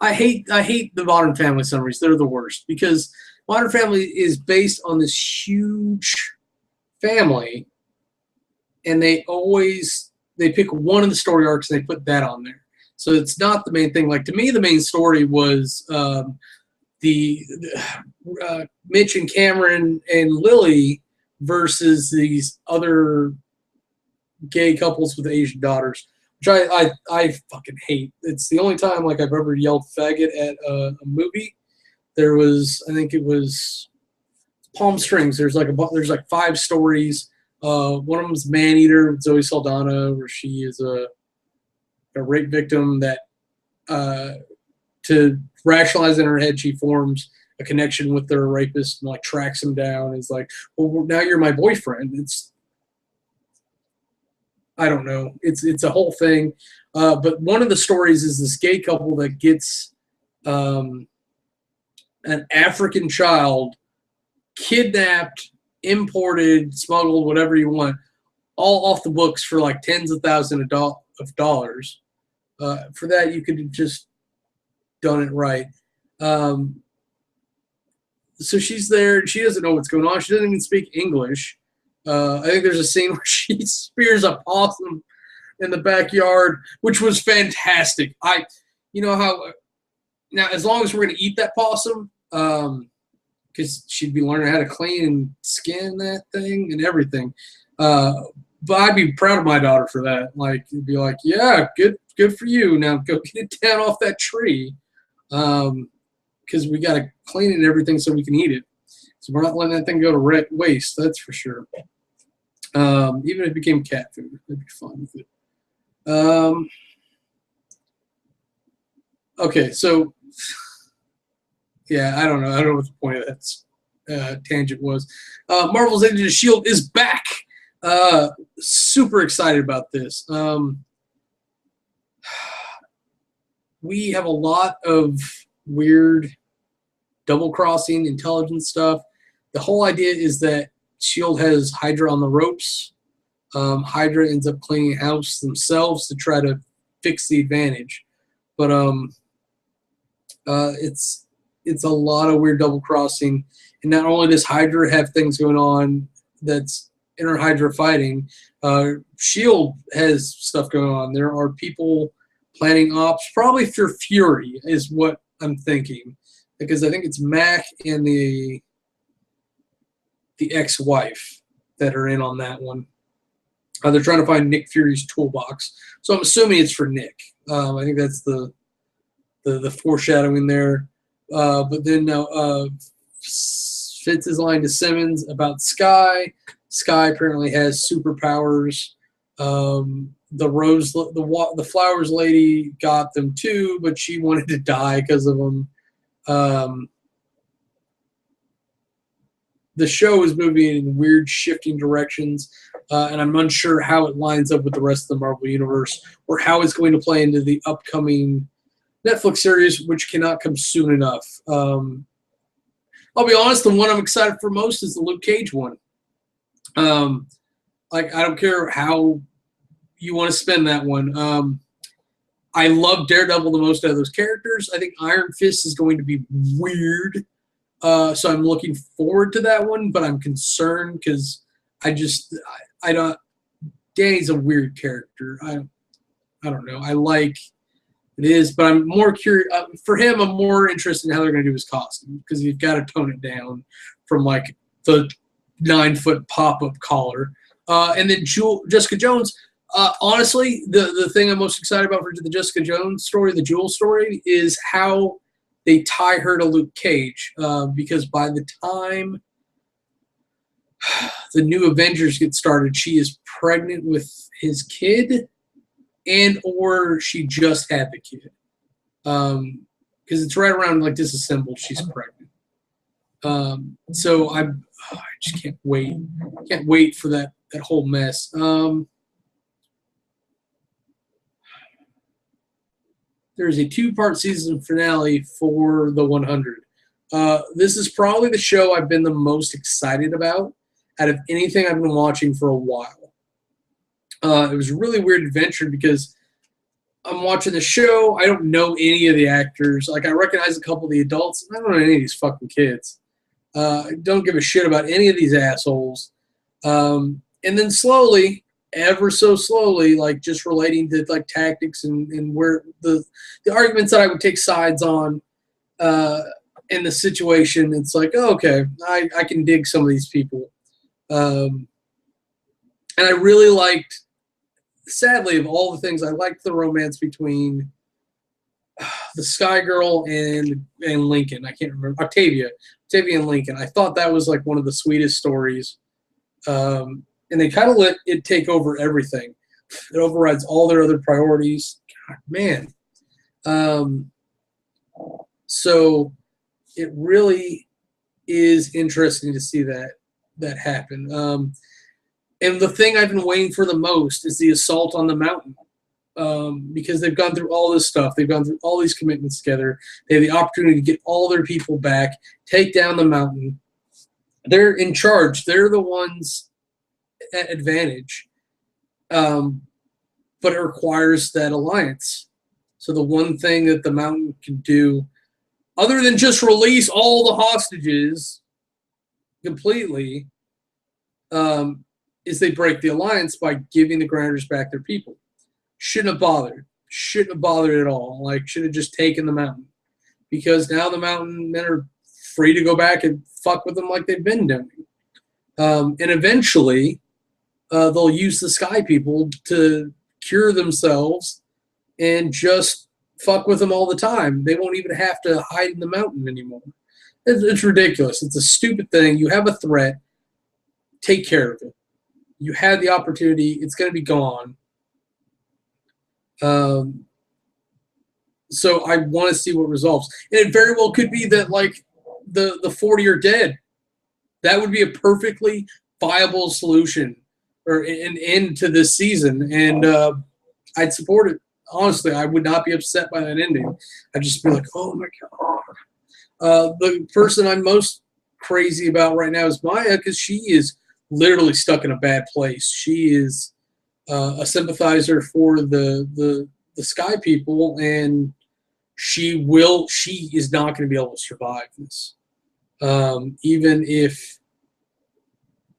I hate the Modern Family summaries. They're the worst, because Modern Family is based on this huge family and they pick one of the story arcs and they put that on there. So it's not the main thing. Like, to me, the main story was the Mitch and Cameron and Lily versus these other gay couples with Asian daughters, which I fucking hate. It's the only time like I've ever yelled faggot at a movie. There was, I think it was Palm Springs. There's like 5 stories. One of them is Man Eater with Zoe Saldana, where she is a rape victim that to rationalize in her head, she forms a connection with their rapist and like tracks him down. Is like, well, now you're my boyfriend. It's, I don't know. It's a whole thing. But one of the stories is this gay couple that gets an African child kidnapped, imported, smuggled, whatever you want, all off the books for like tens of thousands of dollars. For that, you could have just done it right. So she's there, and she doesn't know what's going on. She doesn't even speak English. I think there's a scene where she spears a possum in the backyard, which was fantastic. You know how, now as long as we're going to eat that possum, because she'd be learning how to clean and skin that thing and everything. But I'd be proud of my daughter for that. Like, you'd be like, yeah, good for you. Now go get it down off that tree. Because we got to clean it and everything so we can eat it. So we're not letting that thing go to waste, that's for sure. Even if it became cat food, I'd be fine with it. Okay, so yeah, I don't know what the point of that tangent was. Marvel's Agents of S.H.I.E.L.D. is back. Super excited about this. We have a lot of weird double-crossing intelligence stuff. The whole idea is that S.H.I.E.L.D. has Hydra on the ropes. Hydra ends up cleaning house themselves to try to fix the advantage. But it's a lot of weird double-crossing. And not only does Hydra have things going on that's inter-Hydra fighting, S.H.I.E.L.D. has stuff going on. There are people planning ops, probably for Fury is what I'm thinking. Because I think it's Mac and the ex-wife that are in on that one. They're trying to find Nick Fury's toolbox. So I'm assuming it's for Nick. I think that's the foreshadowing there. But then now Fitz is lying to Simmons about Skye. Skye apparently has superpowers. The flowers lady got them too, but she wanted to die because of them. The show is moving in weird shifting directions, and I'm unsure how it lines up with the rest of the Marvel Universe or how it's going to play into the upcoming Netflix series, which cannot come soon enough. I'll be honest, the one I'm excited for most is the Luke Cage one. Like, I don't care how you want to spend that one. I love Daredevil the most out of those characters. I think Iron Fist is going to be weird. So I'm looking forward to that one, but I'm concerned because I don't. Danny's a weird character. I don't know. I like it is, but I'm more curious for him. I'm more interested in how they're going to do his costume because you've got to tone it down from like the 9-foot pop-up collar. And then Jessica Jones. Honestly, the thing I'm most excited about for the Jessica Jones story, the Jewel story, is how they tie her to Luke Cage. Because by the time the new Avengers get started, she is pregnant with his kid, and or she just had the kid. Because it's right around like disassembled, she's pregnant. So I just can't wait. Can't wait for that whole mess. There's a 2-part season finale for the 100. This is probably the show I've been the most excited about out of anything I've been watching for a while. It was a really weird adventure because I'm watching the show. I don't know any of the actors. Like, I recognize a couple of the adults. I don't know any of these fucking kids. I don't give a shit about any of these assholes. And then slowly, ever so slowly, like just relating to like tactics and where the arguments that I would take sides on in the situation. It's like, oh, okay, I can dig some of these people. And I really liked, sadly, of all the things, I liked the romance between the Sky Girl and Lincoln. I can't remember. Octavia and Lincoln. I thought that was like one of the sweetest stories. And they kind of let it take over everything. It overrides all their other priorities. God, man. So it really is interesting to see that happen. And the thing I've been waiting for the most is the assault on the mountain. Because they've gone through all this stuff. They've gone through all these commitments together. They have the opportunity to get all their people back, take down the mountain. They're in charge. They're the ones at advantage. But it requires that alliance. So the one thing that the mountain can do, other than just release all the hostages completely, is they break the alliance by giving the grinders back their people. Shouldn't have bothered. Shouldn't have bothered at all. Like, should have just taken the mountain. Because now the mountain men are free to go back and fuck with them like they've been doing. And eventually, they'll use the sky people to cure themselves and just fuck with them all the time. They won't even have to hide in the mountain anymore. It's ridiculous. It's a stupid thing. You have a threat. Take care of it. You had the opportunity. It's going to be gone. So I want to see what resolves. And it very well could be that, like, the 40 are dead. That would be a perfectly viable solution or an end to this season. And I'd support it. Honestly, I would not be upset by that ending. I'd just be like, oh, my God. The person I'm most crazy about right now is Maya, because she is literally stuck in a bad place. She is a sympathizer for the Sky people, and she is not going to be able to survive this. Even if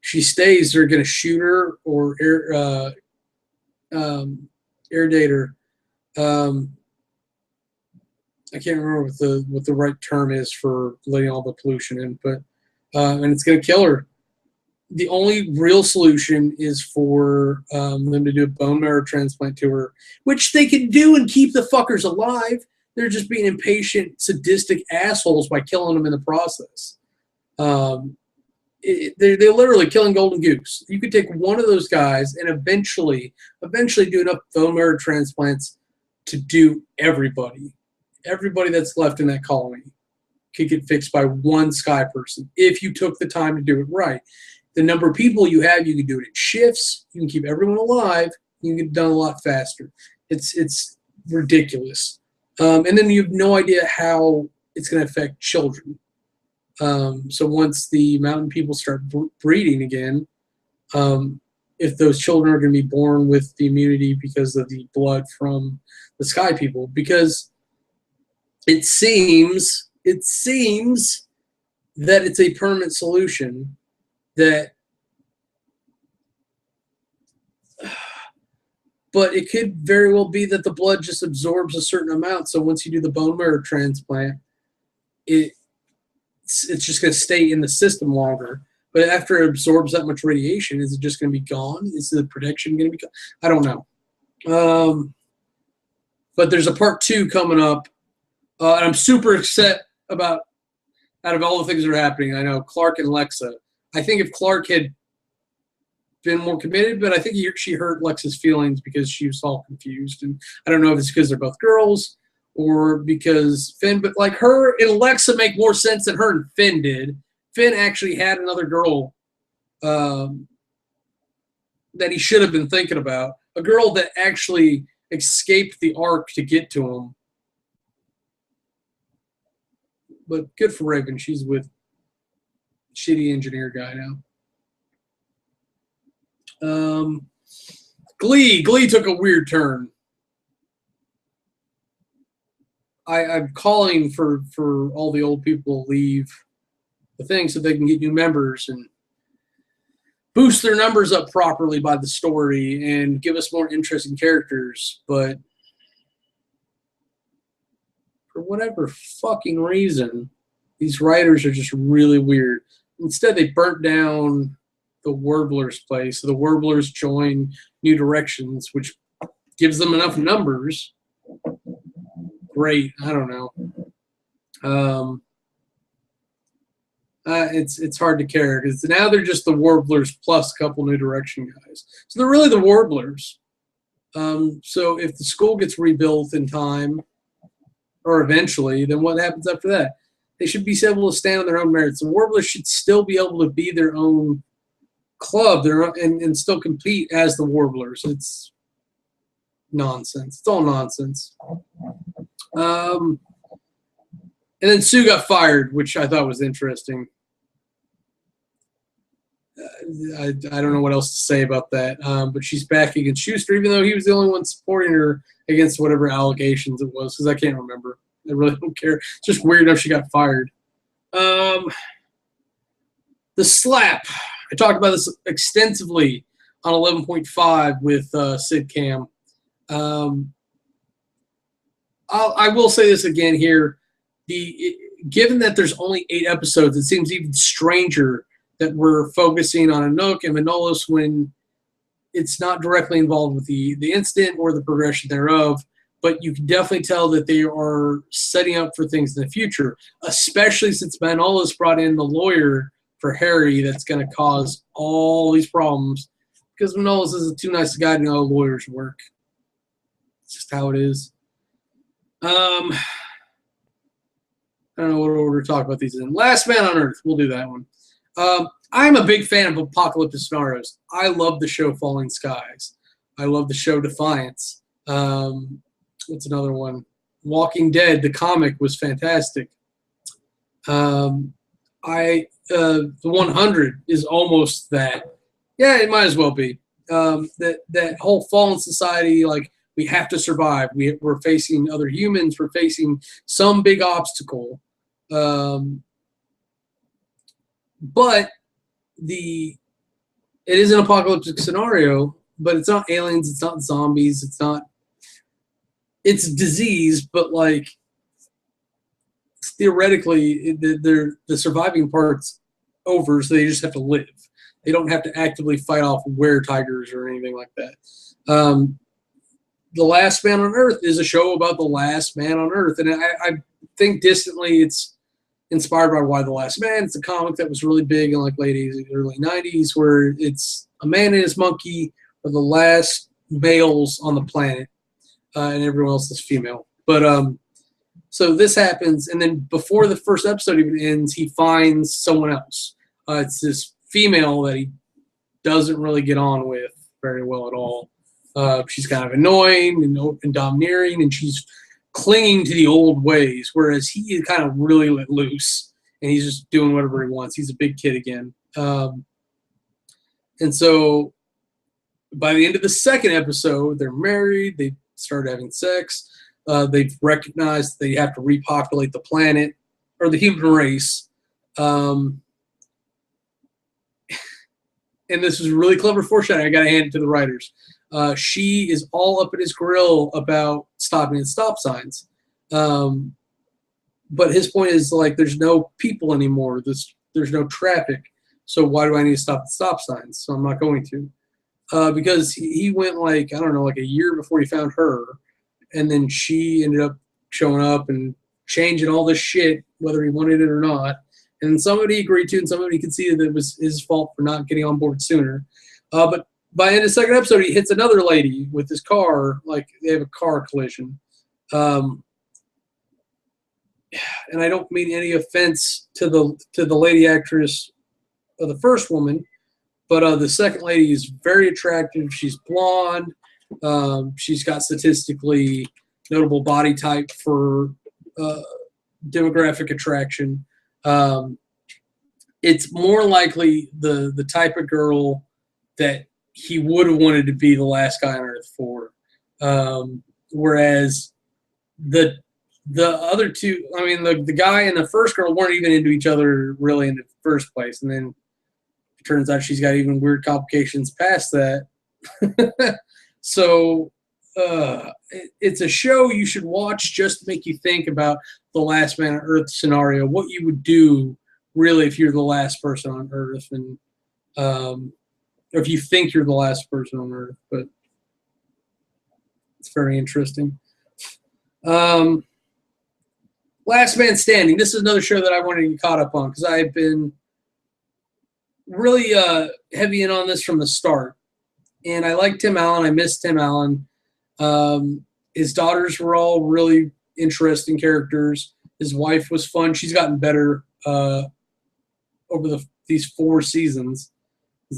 she stays, they're going to shoot her or air date her. I can't remember what the right term is for letting all the pollution in, but and it's going to kill her. The only real solution is for them to do a bone marrow transplant to her, which they can do and keep the fuckers alive. They're just being impatient, sadistic assholes by killing them in the process. They're literally killing golden goose. You could take one of those guys and eventually do enough bone marrow transplants to do everybody. Everybody that's left in that colony could get fixed by one Sky person if you took the time to do it right. The number of people you have, you can do it in shifts. You can keep everyone alive. You can get it done a lot faster. It's ridiculous. And then you have no idea how it's going to affect children. So once the mountain people start breeding again, if those children are going to be born with the immunity because of the blood from the Sky people, because it seems that it's a permanent solution. But it could very well be that the blood just absorbs a certain amount. So once you do the bone marrow transplant, it's just going to stay in the system longer. But after it absorbs that much radiation, is it just going to be gone? Is the protection going to be gone? I don't know. But there's a part 2 coming up. And I'm super upset about, out of all the things that are happening, I know Clark and Lexa. I think if Clark had been more committed, but I think she hurt Lexa's feelings because she was all confused. And I don't know if it's because they're both girls or because Finn, but like her and Lexa make more sense than her and Finn did. Finn actually had another girl that he should have been thinking about, a girl that actually escaped the arc to get to him. But good for Raven. She's with shitty engineer guy now. Glee took a weird turn. I'm calling for all the old people to leave the thing so they can get new members, and boost their numbers up properly by the story and give us more interesting characters, but for whatever fucking reason, these writers are just really weird. Instead, they burnt down the Warblers' place. So the Warblers join New Directions, which gives them enough numbers. Great. I don't know. It's hard to care because now they're just the Warblers plus a couple New Direction guys. So they're really the Warblers. So if the school gets rebuilt in time, or eventually, then what happens after that? They should be able to stand on their own merits. The Warblers should still be able to be their own club, and still compete as the Warblers. It's nonsense. It's all nonsense. And then Sue got fired, which I thought was interesting. I don't know what else to say about that. But she's back against Schuster, even though he was the only one supporting her against whatever allegations it was, because I can't remember. I really don't care. It's just weird enough she got fired. The slap. I talked about this extensively on 11.5 with Sid Cam. I will say this again here. Given that there's only 8 episodes, it seems even stranger that we're focusing on Anouk and Manolis when it's not directly involved with the incident or the progression thereof. But you can definitely tell that they are setting up for things in the future, especially since Manolis brought in the lawyer for Harry that's going to cause all these problems because Manolis is too nice a guy to know how lawyers work. It's just how it is. I don't know what order to talk about these in. Last Man on Earth. We'll do that one. I'm a big fan of apocalyptic scenarios. I love the show Falling Skies. I love the show Defiance. What's another one? Walking Dead, the comic, was fantastic. The 100 is almost that. Yeah, it might as well be. That whole fallen society, like, we have to survive. We're facing other humans. We're facing some big obstacle. But it is an apocalyptic scenario, but it's not aliens. It's not zombies. It's disease, but like theoretically, the surviving part's over, so they just have to live. They don't have to actively fight off were-tigers or anything like that. The Last Man on Earth is a show about the last man on Earth, and I think distantly it's inspired by Why the Last Man. It's a comic that was really big in like late 80s, early 90s, where it's a man and his monkey are the last males on the planet, and everyone else is female. But so this happens, and then before the first episode even ends, he finds someone else. It's this female that he doesn't really get on with very well at all. She's kind of annoying and domineering, and she's clinging to the old ways, whereas he is kind of really let loose, and he's just doing whatever he wants. He's a big kid again. And so by the end of the second episode, they're married. They start having sex. They've recognized they have to repopulate the planet or the human race. And this was really clever foreshadowing. I got to hand it to the writers. She is all up in his grill about stopping at stop signs. But his point is, like, there's no people anymore. There's no traffic. So why do I need to stop at stop signs? So I'm not going to. Because he went, like, I don't know, like a year before he found her. And then she ended up showing up and changing all this shit, whether he wanted it or not. And somebody agreed to, and somebody conceded that it was his fault for not getting on board sooner. But by the end of the second episode, he hits another lady with his car, like they have a car collision. And I don't mean any offense to the lady actress of the first woman, but the second lady is very attractive. She's blonde. She's got statistically notable body type for demographic attraction. It's more likely the type of girl that he would have wanted to be the last guy on Earth for. Whereas the other two, I mean, the guy and the first girl weren't even into each other really in the first place. And then turns out she's got even weird complications past that. So it's a show you should watch just to make you think about the last man on Earth scenario, what you would do really if you're the last person on Earth, and or if you think you're the last person on Earth. But it's very interesting. Last Man Standing. This is another show that I wanted to get caught up on because I've been really heavy in on this from the start. And I like Tim Allen. I miss Tim Allen. His daughters were all really interesting characters. His wife was fun. She's gotten better over these 4 seasons.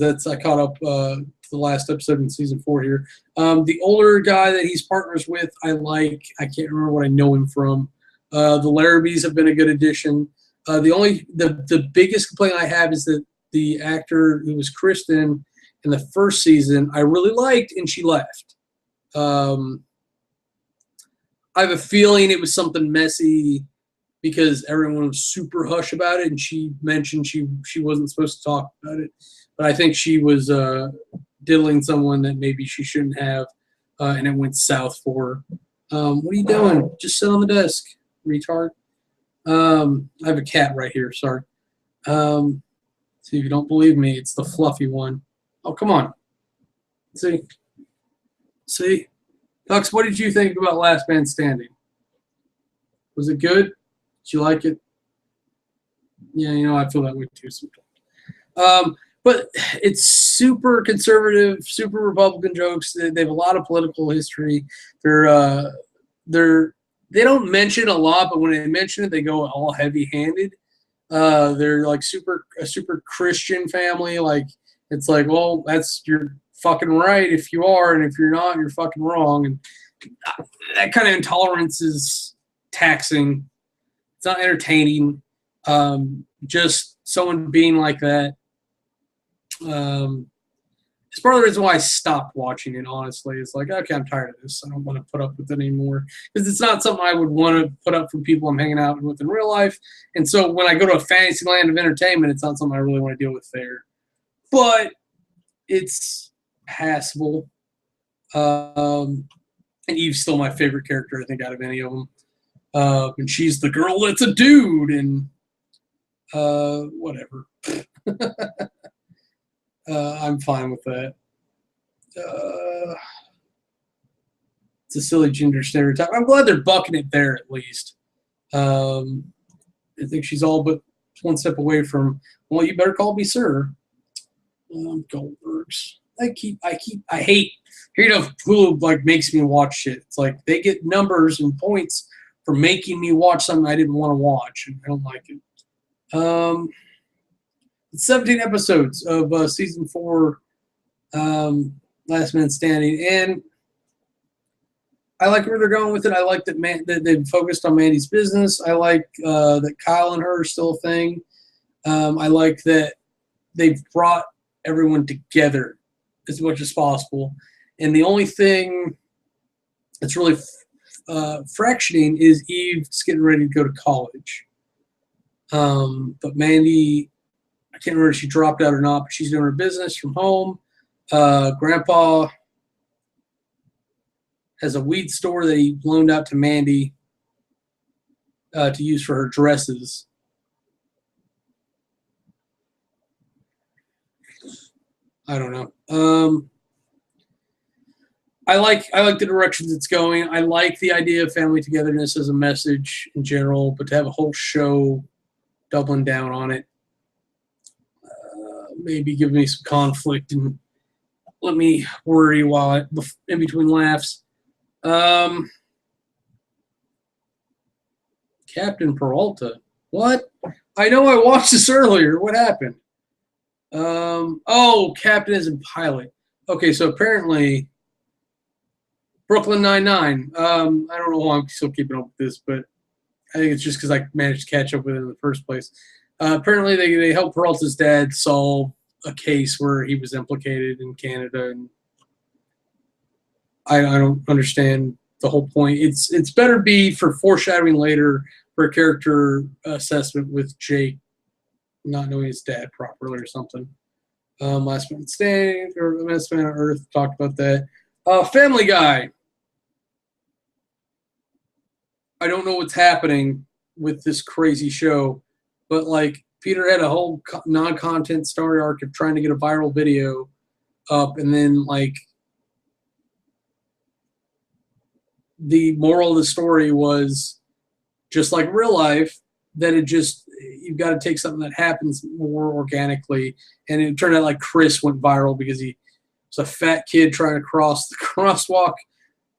I caught up to the last episode in season 4 here. The older guy that he's partners with, I like. I can't remember what I know him from. The Larrabees have been a good addition. The biggest complaint I have is that the actor who was Kristen in the first season I really liked, and she left. I have a feeling it was something messy because everyone was super hush about it, and she mentioned she wasn't supposed to talk about it. But I think she was diddling someone that maybe she shouldn't have, and it went south for her. What are you doing? Just sit on the desk, retard. I have a cat right here. Sorry. See, if you don't believe me, it's the fluffy one. Oh, come on. See? Dux, what did you think about Last Man Standing? Was it good? Did you like it? Yeah, I feel that way too sometimes. But it's super conservative, super Republican jokes. They have a lot of political history. They don't mention a lot, but when they mention it, they go all heavy-handed. They're like a super Christian family. Like, it's like, well, you're fucking right if you are, and if you're not, you're fucking wrong. And that kind of intolerance is taxing. It's not entertaining. Just someone being like that. It's part of the reason why I stopped watching it, honestly. It's like, okay, I'm tired of this. I don't want to put up with it anymore. Because it's not something I would want to put up for people I'm hanging out with in real life. And so when I go to a fantasy land of entertainment, it's not something I really want to deal with there. But it's passable. And Eve's still my favorite character, I think, out of any of them. And she's the girl that's a dude, and whatever. I'm fine with that. It's a silly gender stereotype. I'm glad they're bucking it there at least. I think she's all but one step away from, well, you better call me sir. Goldbergs. I hate. Hulu like makes me watch shit. It's like they get numbers and points for making me watch something I didn't want to watch, and I don't like it. It's 17 episodes of season 4, Last Man Standing, and I like where they're going with it. I like that they've focused on Mandy's business. I like that Kyle and her are still a thing. I like that they've brought everyone together as much as possible. And the only thing that's really fractioning is Eve's getting ready to go to college. But Mandy, I can't remember if she dropped out or not, but she's doing her business from home. Grandpa has a weed store that he loaned out to Mandy to use for her dresses. I don't know. I like the directions it's going. I like the idea of family togetherness as a message in general, but to have a whole show doubling down on it, maybe give me some conflict and let me worry while in between laughs. Captain Peralta. What? I know I watched this earlier. What happened? Oh, Captain as in pilot. Okay, so apparently Brooklyn Nine-Nine. I don't know why I'm still keeping up with this, but I think it's just because I managed to catch up with it in the first place. Apparently they helped Peralta's dad solve a case where he was implicated in Canada, and I don't understand the whole point. It's better be for foreshadowing later for a character assessment with Jake not knowing his dad properly or something. Last Man Standing or Last Man on Earth, talked about that. Family Guy. I don't know what's happening with this crazy show, but like Peter had a whole non-content story arc of trying to get a viral video up, and then like the moral of the story was just like real life, that it just, you've got to take something that happens more organically. And it turned out like Chris went viral because he was a fat kid trying to cross the crosswalk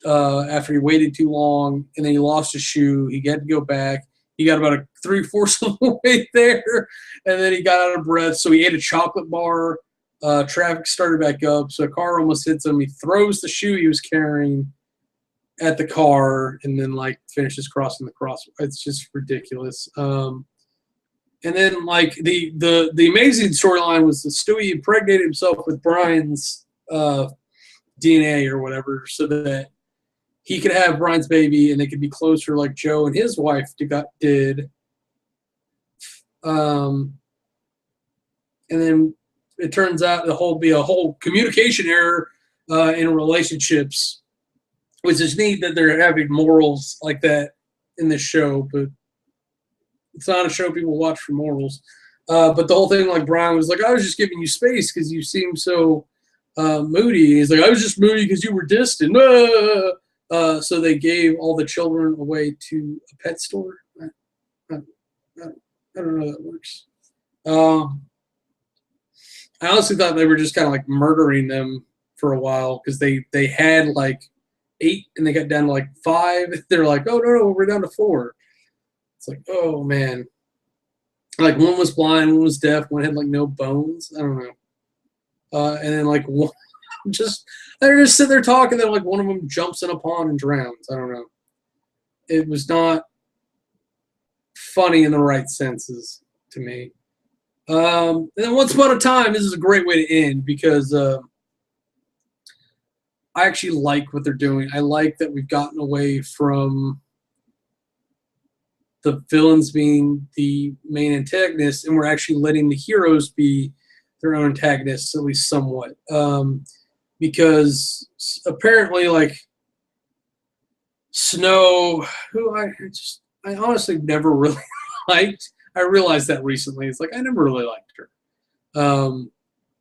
after he waited too long, and then he lost his shoe. He had to go back. He got about 3/4 of the way there, and then he got out of breath. So he ate a chocolate bar. Traffic started back up, so a car almost hits him. He throws the shoe he was carrying at the car, and then like finishes crossing the crosswalk. It's just ridiculous. And then like the amazing storyline was that Stewie impregnated himself with Brian's DNA or whatever, so that he could have Brian's baby and they could be closer, like Joe and his wife did. And then it turns out be a whole communication error in relationships, which is neat that they're having morals like that in this show, but it's not a show people watch for morals. But the whole thing, like Brian was like, I was just giving you space because you seem so moody. He's like, I was just moody because you were distant. So they gave all the children away to a pet store. I don't know how that works. I honestly thought they were just kind of like murdering them for a while, because they had like 8 and they got down to like 5. They're like, oh no, we're down to 4. It's like, oh man. Like one was blind, one was deaf, one had like no bones. I don't know. And then like one they're just sitting there talking, then like one of them jumps in a pond and drowns. I don't know. It was not funny in the right senses to me. And then Once Upon a Time, this is a great way to end, because I actually like what they're doing. I like that we've gotten away from the villains being the main antagonists, and we're actually letting the heroes be their own antagonists, at least somewhat. Because apparently, like Snow, who I honestly never really liked. I realized that recently. It's like I never really liked her.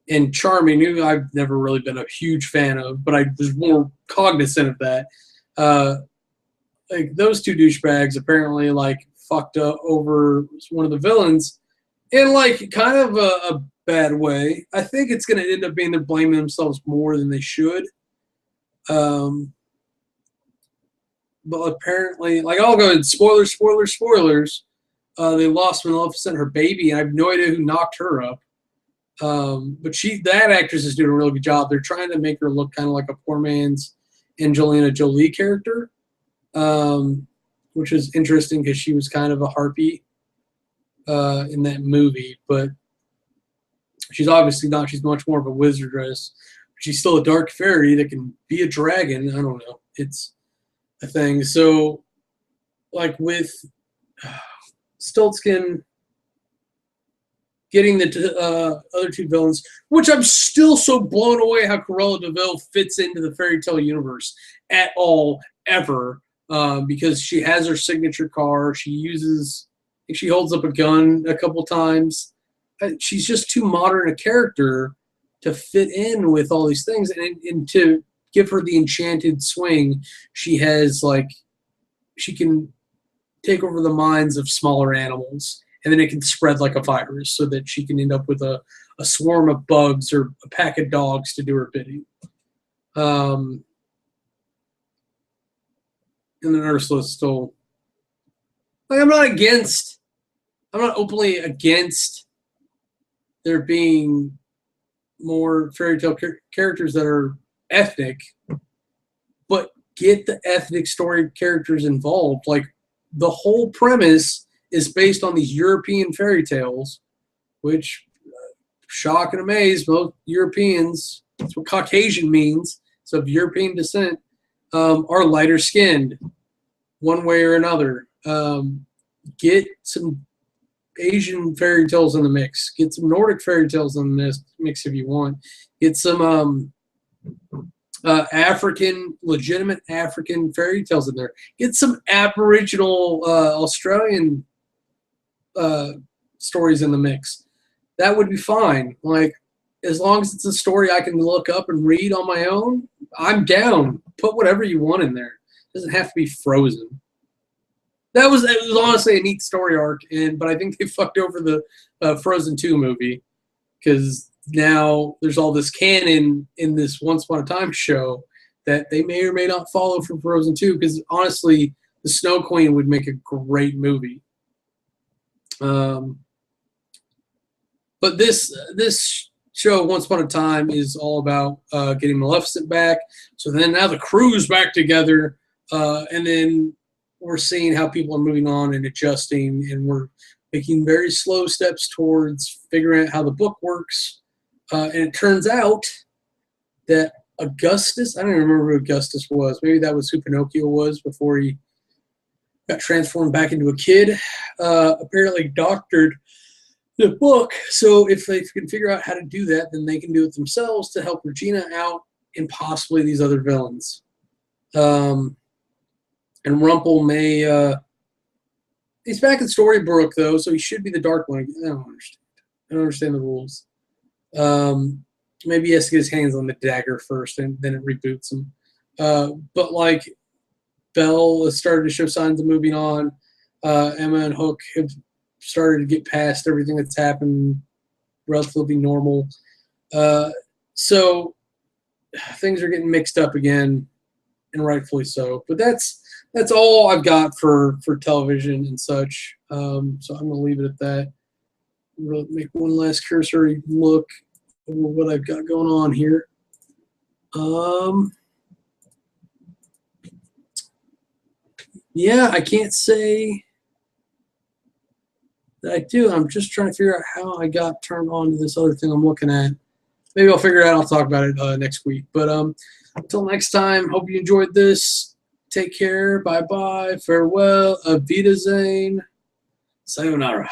And Charming, who I've never really been a huge fan of, but I was more cognizant of that. Like those two douchebags apparently like fucked up over one of the villains in like kind of a bad way. I think it's going to end up being they're blaming themselves more than they should. But apparently, like I'll go in spoilers. They lost Maleficent, her baby, and I have no idea who knocked her up. But that actress is doing a really good job. They're trying to make her look kind of like a poor man's Angelina Jolie character, which is interesting because she was kind of a harpy in that movie. But she's obviously not. She's much more of a wizardess. She's still a dark fairy that can be a dragon. I don't know. It's a thing. So, like with Stiltskin getting the other two villains, which I'm still so blown away how Cruella de Vil fits into the fairy tale universe at all, ever, because she has her signature car. She holds up a gun a couple times. She's just too modern a character to fit in with all these things, and to give her the enchanted swing, she can take over the minds of smaller animals, and then it can spread like a virus, so that she can end up with a swarm of bugs or a pack of dogs to do her bidding. And then Ursula's still, like, I'm not openly against there being more fairy tale characters that are ethnic, but get the ethnic story characters involved. Like, the whole premise is based on these European fairy tales, which, shock and amaze, most Europeans, that's what Caucasian means, so of European descent, are lighter skinned one way or another. Get some Asian fairy tales in the mix. Get some Nordic fairy tales in this mix if you want. Get some African, legitimate African fairy tales in there. Get some Aboriginal Australian stories in the mix. That would be fine. Like, as long as it's a story I can look up and read on my own, I'm down. Put whatever you want in there. It doesn't have to be Frozen. It was honestly a neat story arc, but I think they fucked over the Frozen 2 movie because now there's all this canon in this Once Upon a Time show that they may or may not follow from Frozen 2 because honestly, the Snow Queen would make a great movie. But this show, Once Upon a Time, is all about getting Maleficent back. So then now the crew's back together, and then we're seeing how people are moving on and adjusting, and we're making very slow steps towards figuring out how the book works. And it turns out that Augustus, I don't even remember who Augustus was. Maybe that was who Pinocchio was before he got transformed back into a kid. Apparently doctored the book. So if they can figure out how to do that, then they can do it themselves to help Regina out and possibly these other villains. And Rumple may he's back in Storybrooke though, so he should be the Dark One. I don't understand. I don't understand the rules. Maybe he has to get his hands on the dagger first, and then it reboots him. But like Belle has started to show signs of moving on. Emma and Hook have started to get past everything that's happened, relatively normal. So things are getting mixed up again, and rightfully so. But that's all I've got for television and such. So I'm going to leave it at that. We'll make one last cursory look at what I've got going on here. Yeah, I can't say that I do. I'm just trying to figure out how I got turned on to this other thing I'm looking at. Maybe I'll figure it out. I'll talk about it next week. But until next time, hope you enjoyed this. Take care. Bye-bye. Farewell. Auf Wiedersehen. Sayonara.